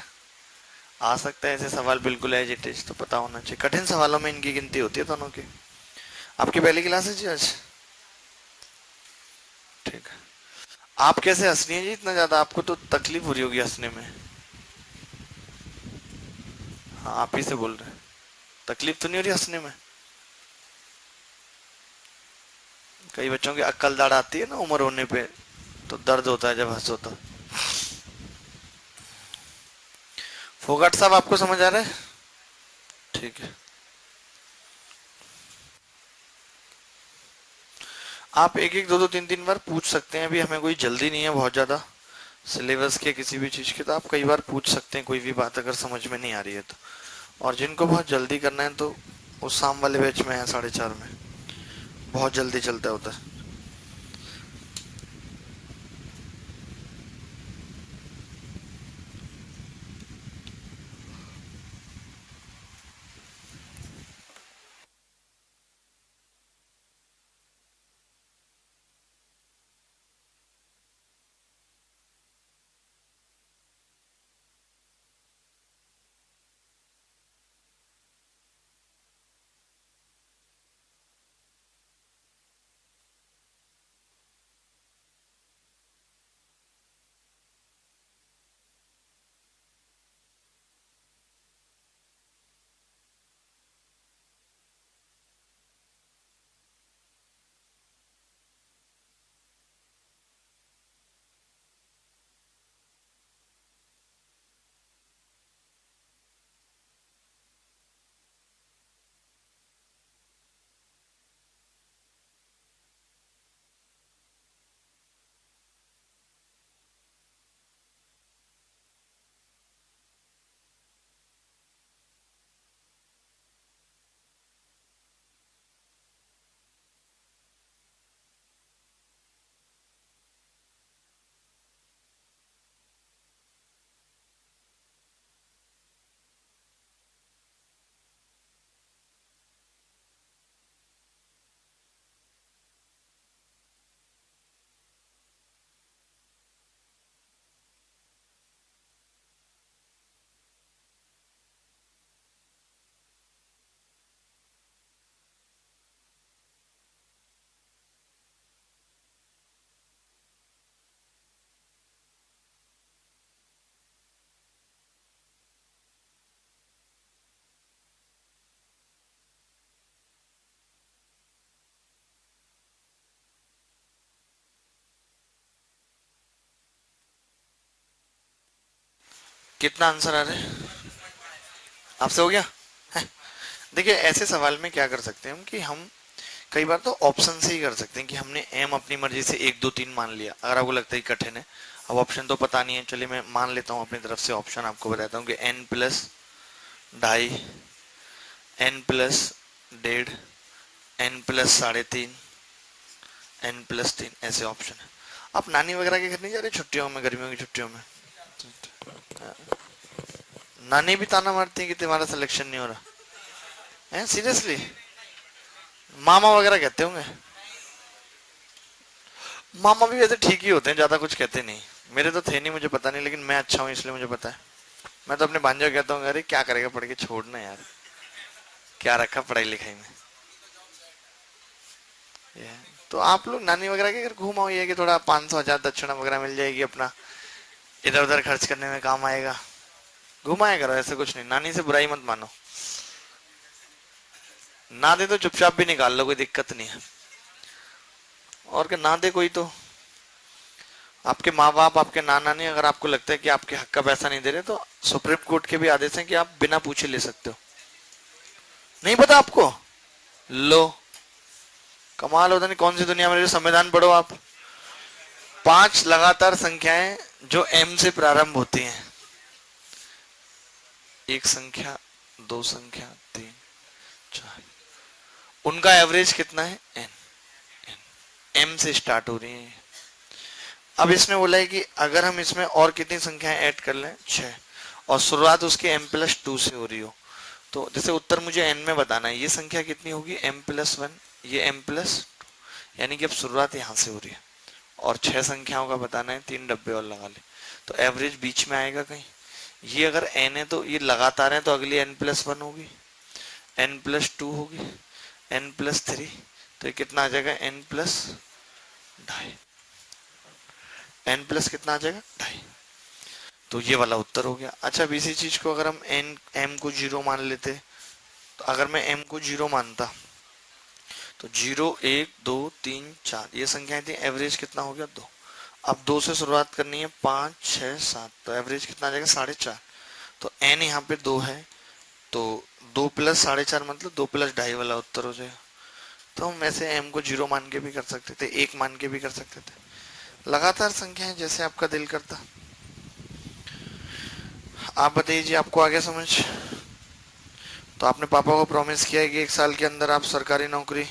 आ सकता है ऐसे सवाल बिल्कुल एज इट इज, तो पता होना चाहिए। कठिन सवालों में इनकी गिनती होती है दोनों की। आपकी पहली क्लास है जी आज? ठीक है। आप कैसे हंस रही हैं जी इतना ज्यादा? आपको तो तकलीफ हो रही होगी हंसने में। हाँ आप ही से बोल रहे हैं। तकलीफ तो नहीं हो रही हंसने में? कई बच्चों की अक्ल दाढ़ आती है ना उम्र होने पे, तो दर्द होता है जब हंसो तो। फोगाट साहब आपको समझ आ रहा है? ठीक है। आप एक एक दो दो तीन तीन बार पूछ सकते हैं, अभी हमें कोई जल्दी नहीं है बहुत ज्यादा सिलेबस के किसी भी चीज के, तो आप कई बार पूछ सकते हैं कोई भी बात अगर समझ में नहीं आ रही है तो। और जिनको बहुत जल्दी करना है तो उस शाम वाले बैच में है 4:30 में, बहुत जल्दी चलता होता है। कितना आंसर आ रहा है आपसे? हो गया है? देखिए ऐसे सवाल में क्या कर सकते हैं हम कि हम कई बार तो ऑप्शन से ही कर सकते हैं कि हमने एम अपनी मर्जी से 1 2 3 मान लिया। अगर आपको लगता है कि कठिन है, अब ऑप्शन तो पता नहीं है, चलिए मैं मान लेता हूँ अपनी तरफ से ऑप्शन, आपको बताता हूँ कि n+2.5, n+1.5, n+3.5, n+3, ऐसे ऑप्शन है। आप नानी वगैरह के घर नहीं जा रहे छुट्टियों में, गर्मियों की छुट्टियों में? नानी भी ताना मारती है कि तुम्हारा सिलेक्शन नहीं हो रहा है, सीरियसली। मामा वगैरह कहते होंगे। मामा भी वैसे ठीक ही होते हैं, ज्यादा कुछ कहते नहीं। मेरे तो थे नहीं, मुझे पता नहीं, लेकिन मैं अच्छा हूँ इसलिए मुझे पता है। मैं तो अपने भांजे को कहता हूँ, अरे क्या करेगा पढ़ के, छोड़ना यार, क्या रखा पढ़ाई लिखाई में। ये है। तो आप लोग नानी वगैरह के घर घूम आओ, ये कि थोड़ा 500 1000 दक्षिणा वगैरह मिल जाएगी, अपना इधर उधर खर्च करने में काम आएगा। घुमाया करो, ऐसे कुछ नहीं, नानी से बुराई मत मानो। ना दे तो चुपचाप भी निकाल लो, कोई दिक्कत नहीं है। और क्या, ना दे कोई तो आपके माँ बाप, आपके नाना नहीं, अगर आपको लगता है कि आपके हक का पैसा नहीं दे रहे, तो सुप्रीम कोर्ट के भी आदेश हैं कि आप बिना पूछे ले सकते हो। नहीं पता आपको? लो, कमाल होता नहीं, कौन सी दुनिया में, जो संविधान पढ़ो आप। 5 लगातार संख्याएं जो एम से प्रारंभ होती हैं। एक संख्या, दो संख्या, तीन, चार, उनका एवरेज कितना है? एन। एम से स्टार्ट हो रही है। अब इसने बोला है कि अगर हम इसमें और कितनी संख्याएं ऐड कर लें, 6, और शुरुआत उसके m+2 से हो रही हो, तो जैसे उत्तर मुझे n में बताना है, ये संख्या कितनी होगी? m+1, ये m+2, यानी कि अब शुरुआत यहां से हो रही है, और 6 संख्याओं का बताना है, 3 डब्बे और लगा ले, तो एवरेज बीच में आएगा कहीं। ये अगर n है तो ये लगातार है, तो अगली n+1 होगी, n+2 होगी, n+3, तो ये कितना आ जाएगा? n+2.5। n+ कितना आ जाएगा? 2.5। तो ये वाला उत्तर हो गया। अच्छा, अब इसी चीज को अगर हम m को 0 मान लेते, तो अगर मैं m को 0 मानता, तो 0 1 2 3 4 ये संख्याएं थी, एवरेज कितना हो गया? 2। अब 2 से शुरुआत करनी है, 5 6 7, तो एवरेज कितना आ जाएगा? 4.5। तो n यहाँ पे 2 है, तो 2 + 4.5 मतलब 2 + 2.5 वाला उत्तर हो जाएगा। तो हम ऐसे m को 0 मान के भी कर सकते थे, 1 मान के भी कर सकते थे, लगातार संख्याएं जैसे आपका दिल करता। आप बताइए जी, आपको आ गया समझ? तो आपने पापा को प्रॉमिस किया है कि 1 साल के अंदर आप सरकारी नौकरी।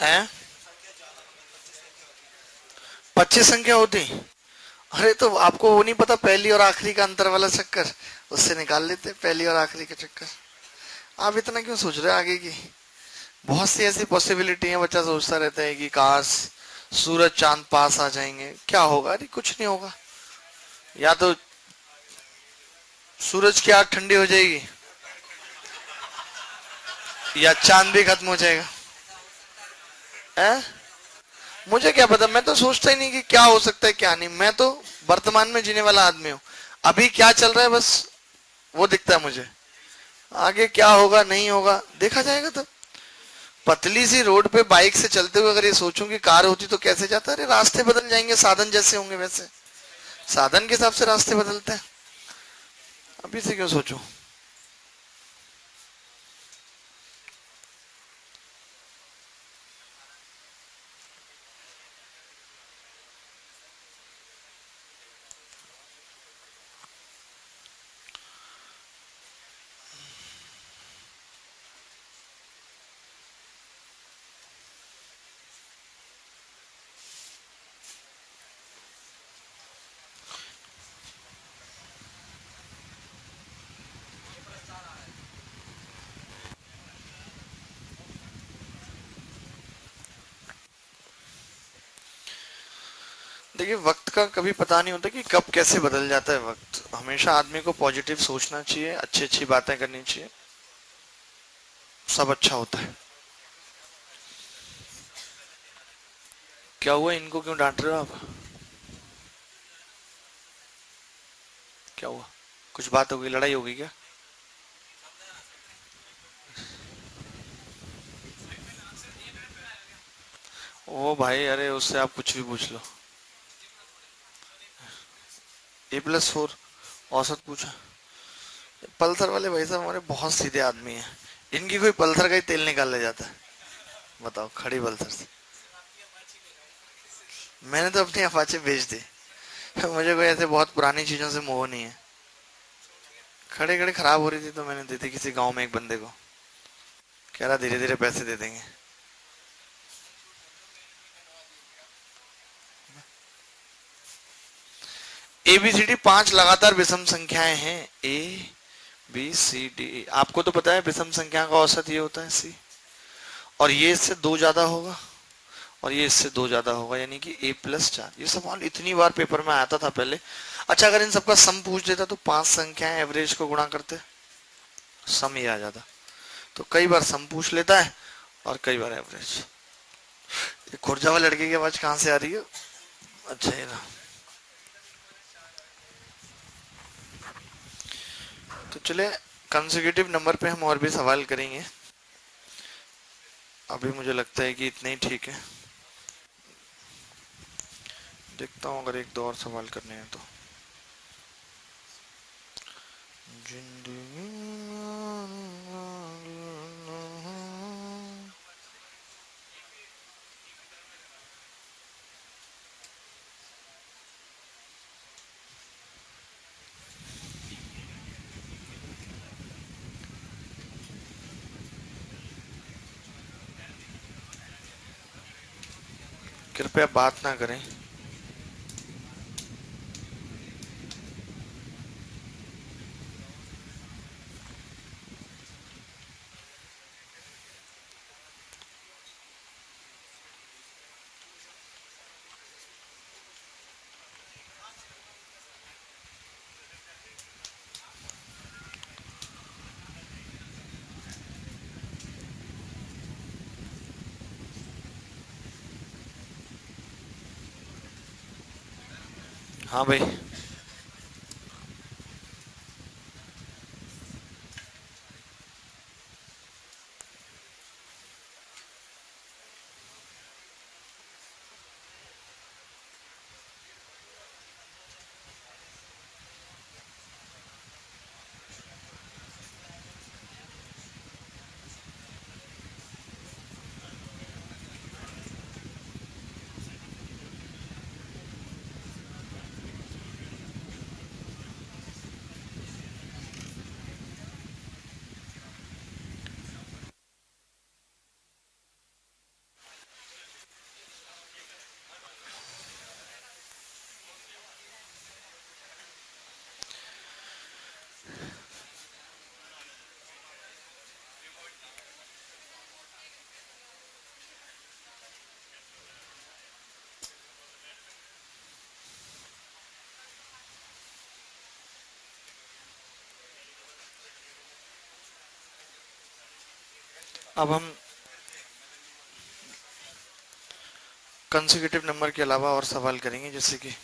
है 25 संख्या होती? अरे तो आपको वो नहीं पता, पहली और आखिरी का अंतर वाला चक्कर, उससे निकाल लेते पहली और आखिरी का चक्कर। आप इतना क्यों सोच रहे हैं आगे की? बहुत सी ऐसी पॉसिबिलिटी है, बच्चा सोचता रहता है कि काश सूरज चांद पास आ जाएंगे, क्या होगा? अरे कुछ नहीं होगा, या तो सूरज की आग ठंडी हो जाएगी, या चांद भी खत्म हो जाएगा। है? मुझे क्या पता, मैं तो सोचता ही नहीं कि क्या हो सकता है क्या नहीं, मैं तो वर्तमान में जीने वाला आदमी हूँ। अभी क्या चल रहा है बस वो दिखता है मुझे, आगे क्या होगा नहीं होगा देखा जाएगा तब। पतली सी रोड पे बाइक से चलते हुए अगर ये सोचूं कि कार होती तो कैसे जाता, अरे रास्ते बदल जाएंगे, साधन जैसे होंगे वैसे, साधन के हिसाब से रास्ते बदलते हैं, अभी से क्यों सोचूं? देखिए वक्त का कभी पता नहीं होता कि कब कैसे बदल जाता है वक्त। हमेशा आदमी को पॉजिटिव सोचना चाहिए, अच्छी अच्छी बातें करनी चाहिए, सब अच्छा होता है। क्या हुआ, इनको क्यों डांट रहे हो आप? क्या हुआ, कुछ बात हो गई, लड़ाई हो गई क्या? ओ भाई, अरे उससे आप कुछ भी पूछ लो। A+4 औसत पूछा? पल्सर वाले भाई साहब हमारे बहुत सीधे आदमी हैं। इनकी कोई पल्सर का ही तेल निकाल ले जाता है। बताओ, खड़ी पल्सर से। मैंने तो अपनी अपाचे बेच दी। मुझे कोई ऐसे बहुत पुरानी चीजों से मोह नहीं है। खड़े खड़े खराब हो रही थी तो मैंने दे दी किसी गांव में एक बंदे को। कह रहा धीरे धीरे पैसे दे देंगे। ABCD 5 लगातार विषम संख्याएं हैं। ABCD, आपको तो पता है विषम संख्या का औसत ये होता है C। और ये इससे 2 ज्यादा होगा, और ये इससे 2 ज्यादा होगा, यानी कि A+4। ये सवाल इतनी बार पेपर में आता था पहले। अच्छा, अगर इन सबका सम पूछ देता तो 5 संख्याएं एवरेज को गुणा करते, सम ही आ जाता। तो कई बार सम पूछ लेता है और कई बार एवरेज। ये खुरजावा लड़के की आवाज कहाँ से आ रही है? अच्छा, ये ना। तो चले, कंसेक्यूटिव नंबर पे हम और भी सवाल करेंगे। अभी मुझे लगता है कि इतने ही ठीक है। देखता हूँ अगर एक दो और सवाल करने हैं तो। जिंदगी कृपया बात ना करें। हाँ भाई। अब हम कंसेक्यूटिव नंबर के अलावा और सवाल करेंगे, जैसे कि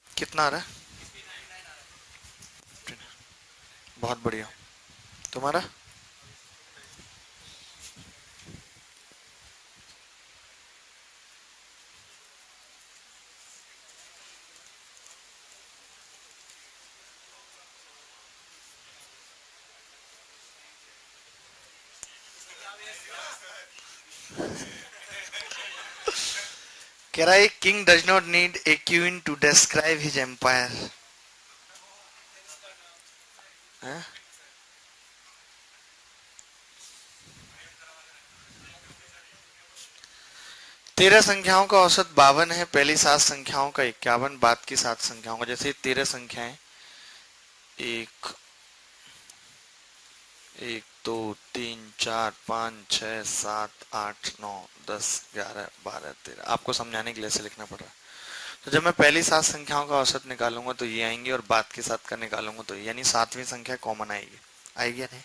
कितना आ रहा है? बहुत बढ़िया। तुम्हारा? कह रहा है king does not need a queen to describe his empire. 13 संख्याओं का औसत 52 है, पहली 7 संख्याओं का 51, बाद की 7 संख्याओं का। जैसे 13 संख्याएं, एक, 1 2 3 4 5 6 7 8 9 10 11 12 13, आपको समझाने के लिए ऐसे लिखना पड़ रहा है। तो जब मैं पहली 7 संख्याओं का औसत निकालूंगा तो ये आएंगे, और बाद की 7 का निकालूंगा तो यानी 7वीं संख्या कॉमन आएगी। आएगी या नहीं?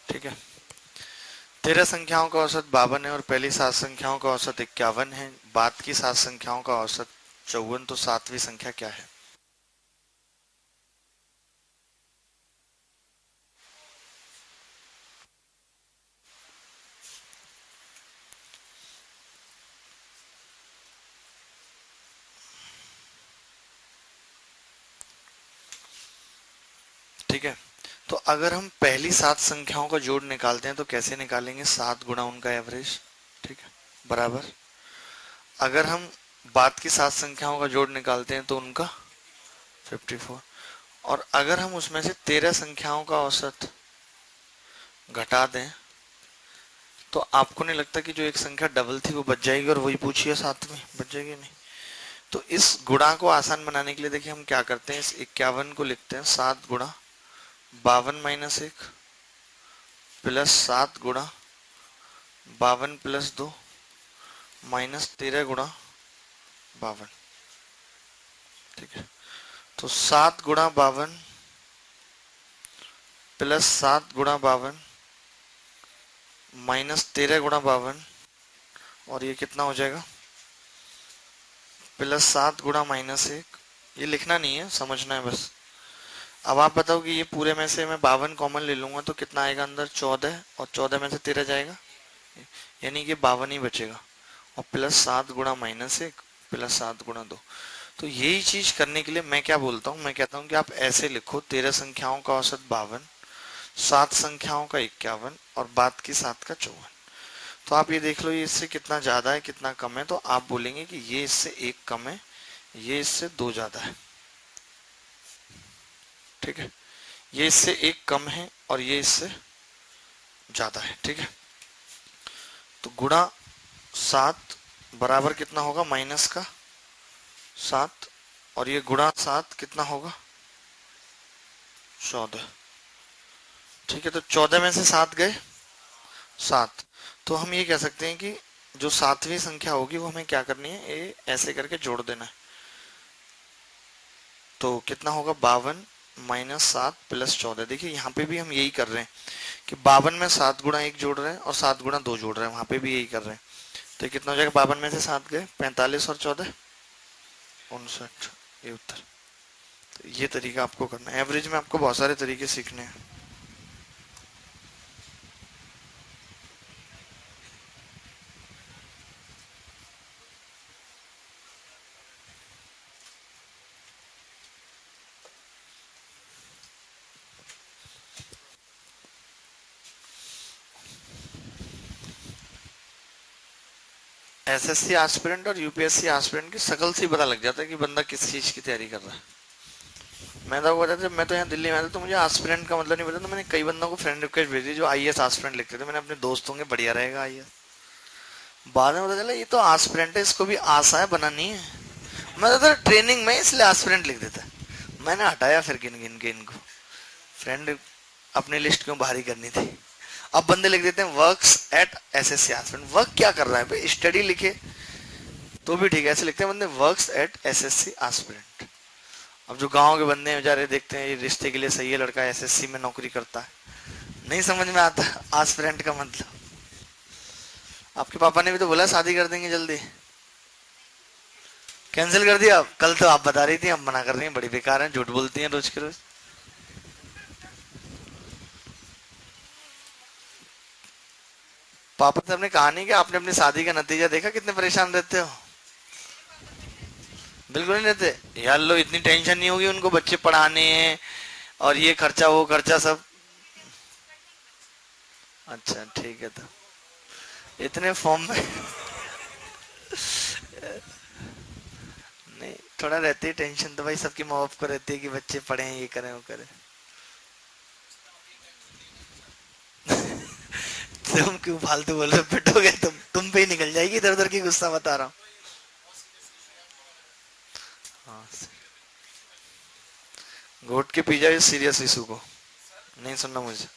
ठीक है। 13 संख्याओं का औसत 52 है और पहली 7 संख्याओं का औसत 51 है, बाद की 7 संख्याओं का औसत 54, तो 7वीं संख्या क्या है? ठीक है। तो अगर हम पहली 7 संख्याओं का जोड़ निकालते हैं तो कैसे निकालेंगे? 7 गुणा उनका एवरेज। ठीक है, बराबर। अगर हम बाद की 7 संख्याओं का जोड़ निकालते हैं तो उनका 54, और अगर हम उसमें से 13 संख्याओं का औसत घटा दें तो आपको नहीं लगता कि जो एक संख्या डबल थी वो बच जाएगी और वही पूछिए साथ में बच जाएगी? नहीं। तो इस गुणा को आसान बनाने के लिए देखिए हम क्या करते हैं, इस 51 को लिखते हैं 7 गुणा 52 - 1 प्लस 7 गुणा 52 + 2 माइनस 13 गुणा 52। ठीक है, तो 7 गुणा 52 प्लस 7 गुणा 52 माइनस 13 गुणा 52, और ये कितना हो जाएगा? प्लस 7 गुणा -1। ये लिखना नहीं है, समझना है बस। अब आप बताओ कि ये पूरे में से मैं 52 कॉमन ले लूंगा तो कितना आएगा अंदर? 14, और 14 में से 13 जाएगा, यानी कि 52 ही बचेगा। और प्लस 7 गुणा -1 प्लस 7 गुणा 2। तो यही चीज करने के लिए मैं क्या बोलता हूँ, मैं कहता हूँ कि आप ऐसे लिखो 13 संख्याओं का औसत 52, 7 संख्याओं का 51 और बाद की 7 का 54। तो आप ये देख लो ये इससे कितना ज्यादा है कितना कम है, तो आप बोलेंगे कि ये इससे 1 कम है, ये इससे 2 ज्यादा है। ठीक है, ये इससे 1 कम है और ये इससे ज्यादा है। ठीक है, तो गुणा 7 बराबर कितना होगा? माइनस का 7, और ये गुणा 7 कितना होगा? 14। ठीक है, तो 14 में से 7 गए 7, तो हम ये कह सकते हैं कि जो 7वीं संख्या होगी वो हमें क्या करनी है, ये ऐसे करके जोड़ देना है। तो कितना होगा? 52 माइनस 7 प्लस 14। देखिए यहाँ पे भी हम यही कर रहे हैं कि 52 में 7 गुणा 1 जोड़ रहे हैं और 7 गुणा 2 जोड़ रहे हैं, वहां पे भी यही कर रहे हैं। तो कितना हो जाएगा? 52 में से 7 गए 45 और 14 59, ये उत्तर। तो ये तरीका आपको करना है। एवरेज में आपको बहुत सारे तरीके सीखने हैं। एसएससी एस्पिरेंट और यूपीएससी एस्पिरेंट की शकल से पता लग जाता है कि बंदा किस चीज की तैयारी कर रहा है। मैं तो बताया, जब मैं तो यहाँ दिल्ली में आया था तो मुझे एस्पिरेंट का मतलब नहीं पता, तो मैंने कई बंदों को फ्रेंड रिक्वेस्ट भेजी जो आईएएस एस्पिरेंट लिखते थे। मैंने अपने दोस्त होंगे बढ़िया रहेगा आईएएस, बाद में पता चला ये तो एस्पिरेंट है, इसको भी आशा है बनानी है। मैं तो ट्रेनिंग में इसलिए एस्पिरेंट लिख देता। मैंने हटाया फिर गिन गिन के इनको, फ्रेंड अपनी लिस्ट क्यों भारी करनी थी। अब बंदे लिख देते हैं works at SSC aspirant. Work क्या कर रहा है भाई? स्टडी लिखे, तो भी ठीक है, ऐसे लिखते हैं बंदे वर्क्स एट एसएससी एस्पिरेंट। अब जो गांव के बंदे हैं बेचारे देखते हैं ये रिश्ते के लिए सही है लड़का, एसएससी में नौकरी करता है, नहीं समझ में आता एस्पिरेंट का मतलब। आपके पापा ने भी तो बोला शादी कर देंगे जल्दी, कैंसिल कर दिया? कल तो आप बता रही थी हम मना कर रही हैं, बड़ी बेकार हैं, झूठ बोलती हैं रोज के रोज। पापा साहब ने कहा नहीं कि आपने अपनी शादी का नतीजा देखा कितने परेशान रहते हो? बिल्कुल नहीं रहते यार, लो इतनी टेंशन नहीं होगी उनको, बच्चे पढ़ाने हैं और ये खर्चा वो खर्चा सब। अच्छा ठीक है, तो इतने फॉर्म में नहीं, थोड़ा रहती है टेंशन तो भाई, सबकी माँ बाप को रहती है कि बच्चे पढ़े ये करें वो करें। तुम क्यों फालतू बोल रहे हो, पिटोगे तुम पे ही निकल जाएगी इधर उधर की, गुस्सा बता रहा हूँ। हाँ, घोट के पी जाए सीरियस इशू को, नहीं सुनना मुझे।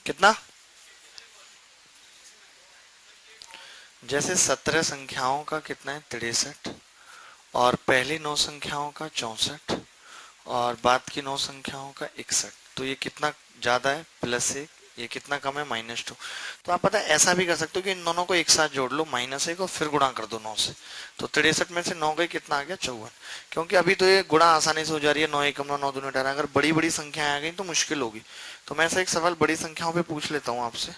कितना? जैसे 17 संख्याओं का कितना है 63, और पहली 9 संख्याओं का 64, और बाद की 9 संख्याओं का 61। तो ये कितना ज्यादा है +1, ये कितना कम है -2। तो आप पता है ऐसा भी कर सकते हो कि इन दोनों को एक साथ जोड़ लो -1 और फिर गुणा कर दो 9 से। तो 63 में से 9 गई, कितना आ गया 54। क्योंकि अभी तो ये गुणा आसानी से हो जा रही है, 9 एकम 9 9 दूनी 18। अगर बड़ी बड़ी संख्याएं आ गई तो मुश्किल होगी। तो मैं ऐसा एक सवाल बड़ी संख्याओं पे पूछ लेता हूँ आपसे,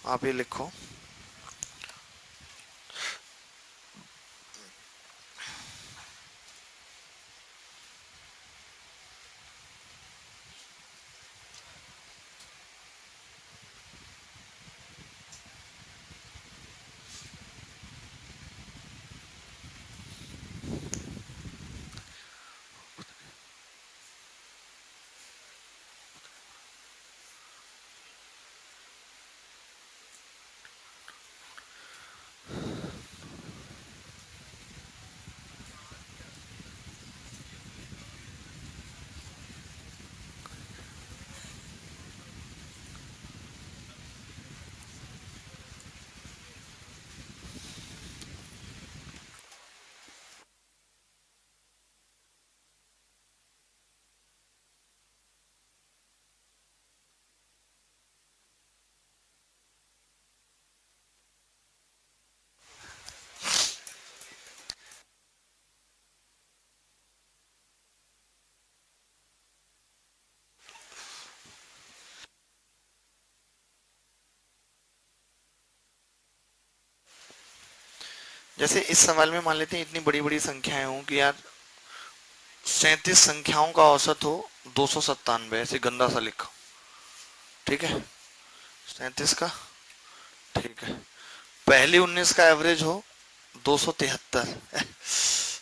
आप ये लिखो। जैसे इस सवाल में मान लेते हैं इतनी बड़ी बड़ी संख्याएं हों कि यार 37 संख्याओं का औसत हो 297, ऐसे गंदा सा लिखा, ठीक है? 37 का, ठीक है। पहली 19 का एवरेज हो 273,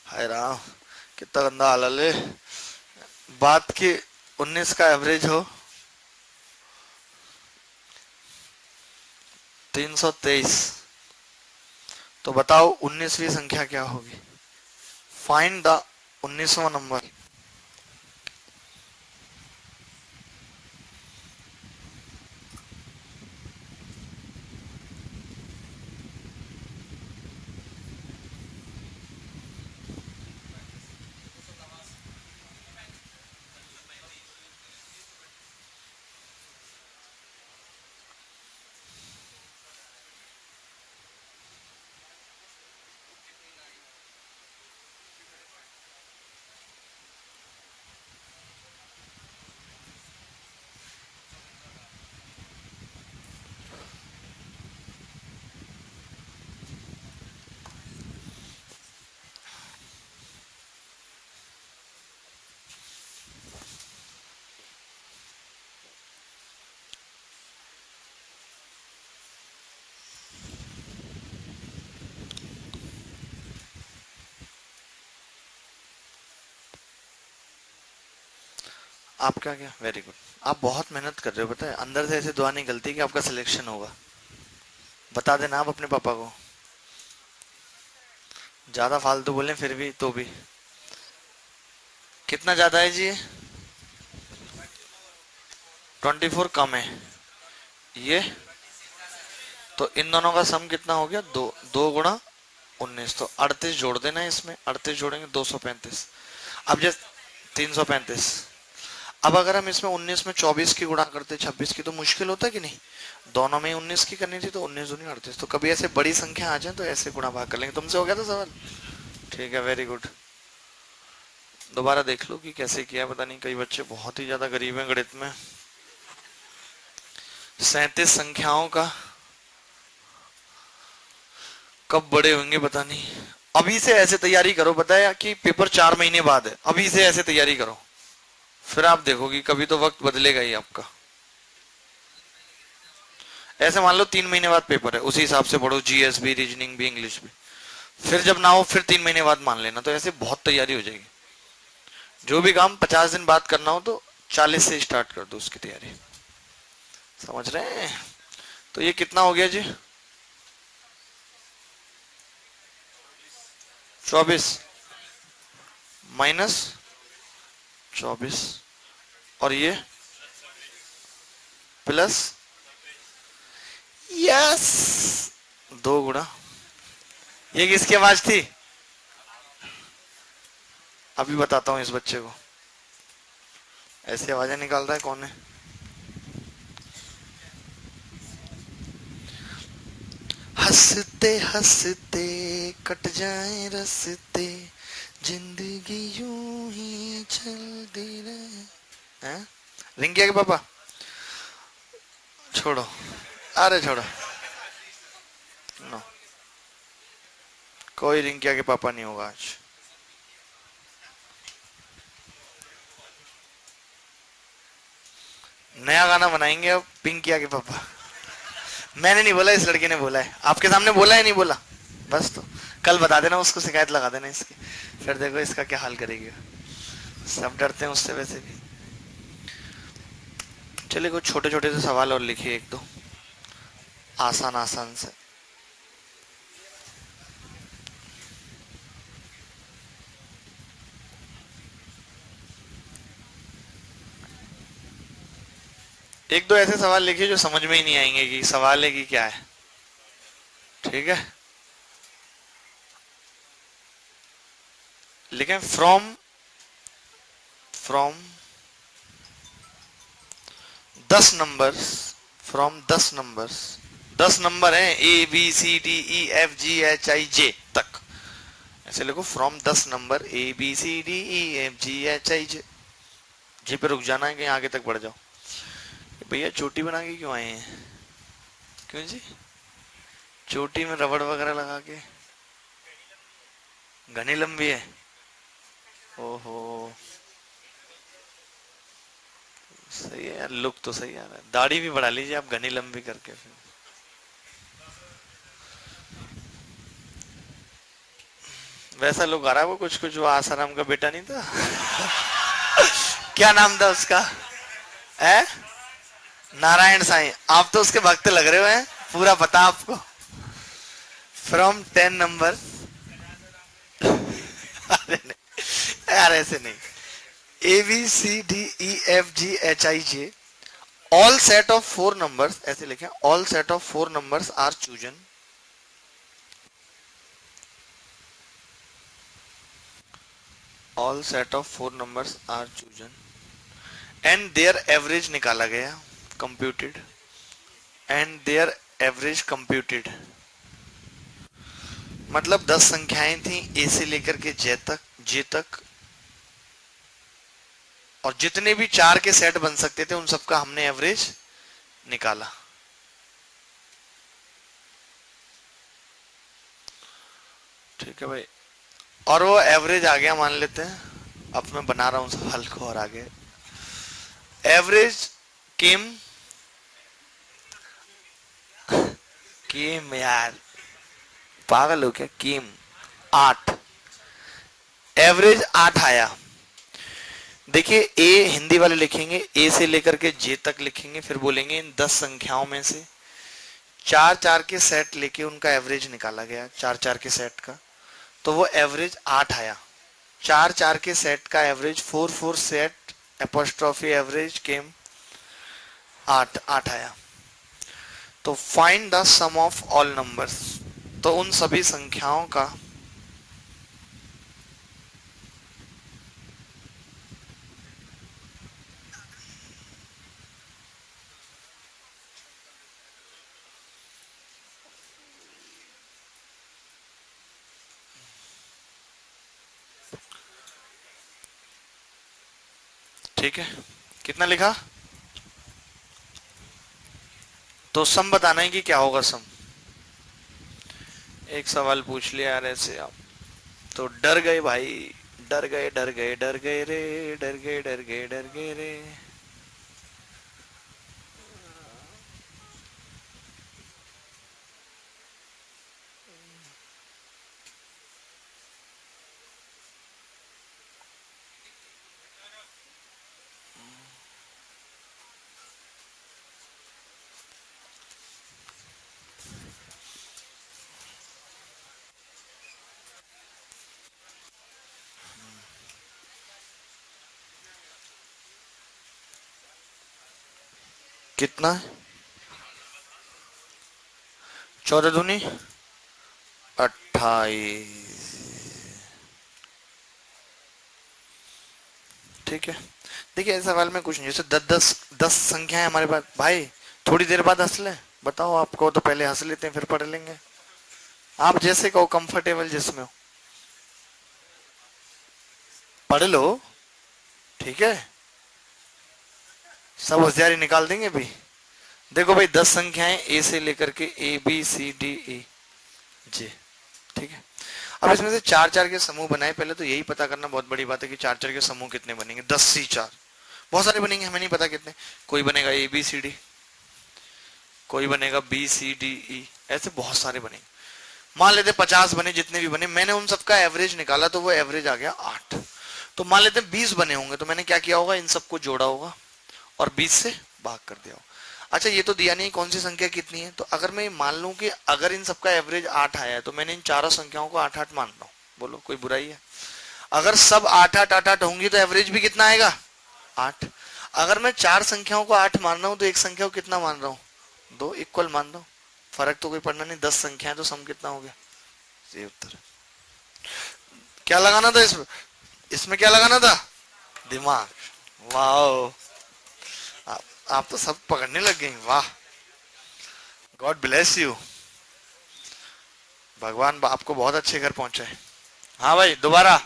हाय राम, कितना गंदा हाल है। बाद की 19 का एवरेज हो 323। तो बताओ 19वीं संख्या क्या होगी? फाइंड द 19वां नंबर। आपका क्या? Very good. आप बहुत मेहनत कर रहे हो, पता है, अंदर से ऐसे दुआ निकलती है कि आपका सिलेक्शन होगा। बता देना आप अपने पापा को। ज्यादा फालतू बोले फिर भी, तो भी कितना ज्यादा है जी? 24 कम है ये। तो इन दोनों का सम कितना हो गया? 2 गुणा 19, तो 38 जोड़ देना है इसमें। 38 जोड़ेंगे 235। अब जैसे 335। अब अगर हम इसमें 19 में 24 की गुणा करते 26 की, तो मुश्किल होता कि नहीं? दोनों में 19 की करनी थी, तो 19 दूनी 38। तो कभी ऐसे बड़ी संख्या आ जाए तो ऐसे गुणा भाग कर लेंगे। तुमसे हो गया था सवाल? ठीक है, वेरी गुड। दोबारा देख लो कि कैसे किया। पता नहीं, कई बच्चे बहुत ही ज्यादा गरीब हैं गणित में। 37 संख्याओं का कब बड़े होंगे पता नहीं। अभी से ऐसे तैयारी करो, बताया कि पेपर 4 महीने बाद है, अभी से ऐसे तैयारी करो, फिर आप देखोगी कभी तो वक्त बदलेगा ही आपका। ऐसे मान लो 3 महीने बाद पेपर है, उसी हिसाब से पढ़ो, जीएस भी, रीजनिंग भी, इंग्लिश भी। फिर जब ना हो फिर 3 महीने बाद मान लेना, तो ऐसे बहुत तैयारी हो जाएगी। जो भी काम 50 दिन बाद करना हो तो 40 से स्टार्ट कर दो उसकी तैयारी। समझ रहे हैं? तो ये कितना हो गया जी? 24 माइनस 24, और ये प्लस, यस, 2 गुणा। ये किसकी आवाज थी? अभी बताता हूँ इस बच्चे को। ऐसी आवाजें निकाल रहा है कौन है? हंसते हंसते कट जाए रस्ते, जिंदगी यूं ही चलती रहे। हैं? रिंकिया के पापा? छोड़ो, अरे छोड़ो, नो, कोई रिंकिया के पापा नहीं होगा आज। नया गाना बनाएंगे अब, पिंकिया के पापा। मैंने नहीं बोला, इस लड़के ने बोला है। आपके सामने बोला है, नहीं बोला? बस तो कल बता देना उसको, शिकायत लगा देना इसकी, फिर देखो इसका क्या हाल करेगी। सब डरते हैं उससे वैसे भी। चलिए कुछ छोटे छोटे से सवाल और लिखिए, एक दो आसान आसान से। एक दो ऐसे सवाल लिखिए जो समझ में ही नहीं आएंगे कि सवाल है कि क्या है। ठीक है, लिखें from, from 10 numbers, from 10 numbers. 10 number हैं, ABCDEFGHIJ तक। ऐसे लिखो, फ्रॉम 10 नंबर ABCDEFGHIJ। जी पे रुक जाना है, कहीं आगे तक बढ़ जाओ। भैया चोटी बना के क्यों आए हैं? क्यों जी? चोटी में रबड़ वगैरह लगा के? घनी लंबी है? ओहो, सही है यार, लुक तो सही आ रहा है। दाढ़ी भी बढ़ा लीजिए आप घनी लंबी करके फिर। वैसा लुक आ रहा है वो, कुछ कुछ वो आसाराम का बेटा नहीं था? क्या नाम था उसका? है नारायण साईं। आप तो उसके भक्त लग रहे हो हैं, पूरा पता आपको। From 10 number. अरे नहीं यार, ऐसे नहीं। ABCDEFGHIJ, all set of 4 numbers, ऐसे लिखें, all set of 4 numbers are chosen, all set of 4 numbers are chosen and their average निकाला गया, computed, and their average computed. मतलब 10 संख्याएं थी, ए से लेकर के जे तक, जे तक, और जितने भी 4 के सेट बन सकते थे उन सबका हमने एवरेज निकाला। ठीक है भाई, और वो एवरेज आ गया मान लेते हैं। अब मैं बना रहा हूं सवाल को और आगे। एवरेज केम, केम यार, पागल हो क्या? केम 8, एवरेज 8 आया। देखिए ए हिंदी वाले लिखेंगे, ए से लेकर के जे तक लिखेंगे, फिर बोलेंगे इन 10 संख्याओं में से चार चार के सेट लेके उनका एवरेज निकाला गया, चार चार के सेट का, तो वो एवरेज 8 आया। चार चार के सेट का average 4 set apostrophe average came 8 आया। तो find the sum of all numbers, तो उन सभी संख्याओं का ठीक है, कितना लिखा? तो सम बताना है कि क्या होगा सम। एक सवाल पूछ लिया यार ऐसे आप, तो डर गए भाई, डर गए डर गए डर गए रे, डर गए डर गए डर गए रे। कितना है? 14 दूनी 28। ठीक है, देखिए इस सवाल में कुछ नहीं, जैसे 10 संख्या है हमारे पास भाई, थोड़ी देर बाद हंस ले, बताओ आपको तो पहले हंस लेते हैं फिर पढ़ लेंगे, आप जैसे कहो कंफर्टेबल जिसमें हो पढ़ लो। ठीक है, सब होशियारी निकाल देंगे भी। देखो भाई 10 संख्याएं ए से लेकर के A B C D E जे, ठीक है। अब इसमें से चार चार के समूह बनाए, पहले तो यही पता करना बहुत बड़ी बात है कि चार चार के समूह कितने बनेंगे। 10 C4 बहुत सारे बनेंगे, हमें नहीं पता कितने। कोई बनेगा ए बी सी डी, कोई बनेगा बी सी डी ई, ऐसे बहुत सारे बनेंगे। मान लेते 50 बने, जितने भी बने, मैंने उन सबका एवरेज निकाला तो वो एवरेज आ गया 8। तो मान लेते 20 बने होंगे, तो मैंने क्या किया होगा, इन सबको जोड़ा होगा और 20 से भाग कर दिया होगा। अच्छा ये तो दिया नहीं कौन सी संख्या कितनी है, तो अगर मैं मान लूं कि अगर इन सबका एवरेज 8 आया है, तो मैंने इन चारों संख्याओं को 8 8 मान रहा हूं, बोलो कोई बुराई है? अगर सब 8 8 8 8 होंगी तो एवरेज भी कितना आएगा, 8। अगर मैं चार संख्याओं को 8 मान रहा हूं तो एक संख्या को कितना मान रहा हूं, 2, इक्वल मान रहा हूं, फर्क तो कोई पड़ना नहीं। 10 संख्याएं तो सम कितना हो गया, ये उत्तर। क्या लगाना था इसमें, इसमें क्या लगाना था, दिमाग। वाह, आप तो सब पकड़ने लग गए, वाह, गॉड ब्लेस यू, भगवान आपको बहुत अच्छे घर पहुंचाए। हाँ भाई दोबारा,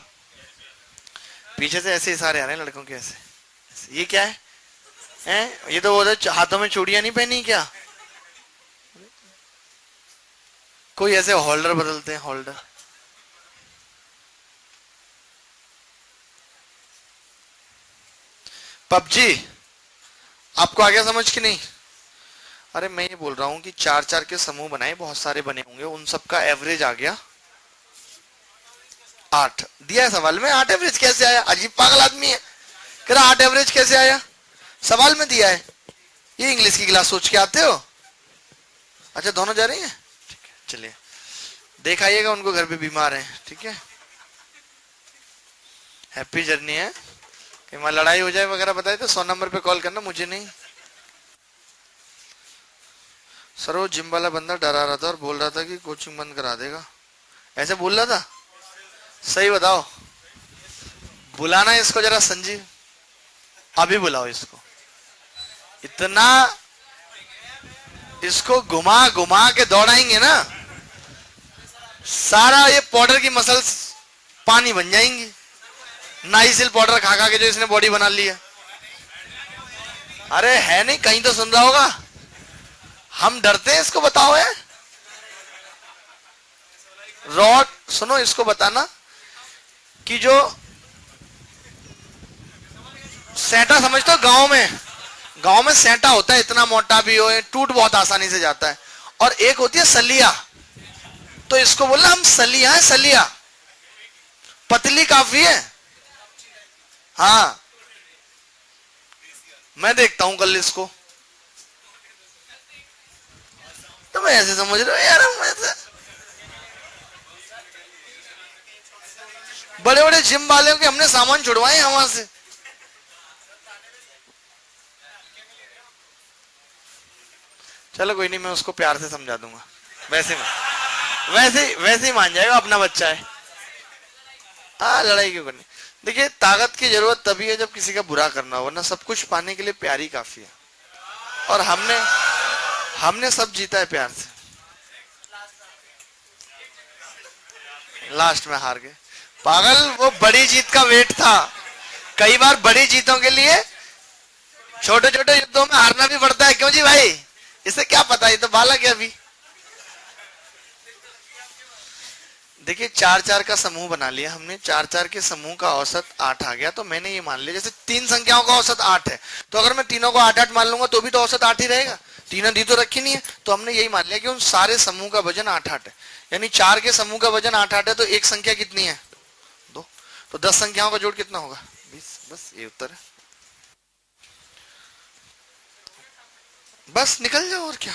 पीछे से ऐसे इशारे आ रहे हैं लड़कों के, ऐसे ये क्या है? ये तो उधर हाथों में चूड़ियां नहीं पहनी क्या? कोई ऐसे होल्डर बदलते हैं, होल्डर। पबजी आपको आ गया समझ कि नहीं? अरे मैं ये बोल रहा हूं कि चार चार के समूह बनाए, बहुत सारे बने होंगे, उन सबका एवरेज आ गया 8। दिया है सवाल में, 8 एवरेज कैसे आया? अजीब पागल आदमी है, कह रहा 8 एवरेज कैसे आया, सवाल में दिया है। ये इंग्लिश की क्लास सोच के आते हो? अच्छा दोनों जा रही हैं, ठीक है चलिए देख आइएगा, उनको घर पे बीमार है, ठीक है। हैप्पी जर्नी है, कि वहां लड़ाई हो जाए वगैरह बताए तो 100 नंबर पे कॉल करना, मुझे नहीं। सर वो जिम वाला बंदा डरा रहा था और बोल रहा था कि कोचिंग बंद करा देगा, ऐसे बोल रहा था, सही बताओ। बुलाना इसको जरा संजीव, अभी बुलाओ इसको। इतना इसको घुमा घुमा के दौड़ाएंगे ना, सारा ये पाउडर की मसल्स पानी बन जाएंगी। नाइसिल पाउडर खा खा के जो इसने बॉडी बना ली है। अरे है नहीं, कहीं तो सुन रहा होगा, हम डरते हैं इसको, बताओ है रॉड। सुनो इसको बताना कि जो सेंटा समझते हो, गांव में सेंटा होता है, इतना मोटा भी हो, टूट बहुत आसानी से जाता है, और एक होती है सलिया, तो इसको बोलना हम सलिया है, सलिया पतली काफी है। हाँ मैं देखता हूं कल इसको। तो मैं ऐसे समझ रहा हूँ यार, हम ऐसे बड़े बड़े जिम वाले के हमने सामान छुड़वाए हैं वहां से। चलो कोई नहीं, मैं उसको प्यार से समझा दूंगा। वैसे में वैसे ही मान जाएगा, अपना बच्चा है। हाँ, लड़ाई क्यों करनी। देखिए, ताकत की जरूरत तभी है जब किसी का बुरा करना हो, वरना सब कुछ पाने के लिए प्यार ही काफी है। और हमने सब जीता है प्यार से। लास्ट में हार गए। पागल, वो बड़ी जीत का वेट था। कई बार बड़ी जीतों के लिए छोटे छोटे युद्धों में हारना भी पड़ता है। क्यों जी भाई, इसे क्या पता, ये तो बालक है अभी। देखिए, 4-4 का समूह बना लिया हमने। 4-4 के समूह का औसत 8 आ गया। तो मैंने ये मान लिया, जैसे 3 संख्याओं का औसत 8 है, तो अगर मैं तीनों को 8-8 मान लूंगा तो भी तो औसत 8 ही रहेगा। तीनों दी तो रखी नहीं है, तो हमने यही मान लिया कि उन सारे समूह का वजन 8-8 है। यानी 4 के समूह का वजन 8-8 है, तो एक संख्या कितनी है? 2। तो 10 संख्याओं का जोड़ कितना होगा? 20। बस ये उत्तर है। बस निकल जाओ, और क्या।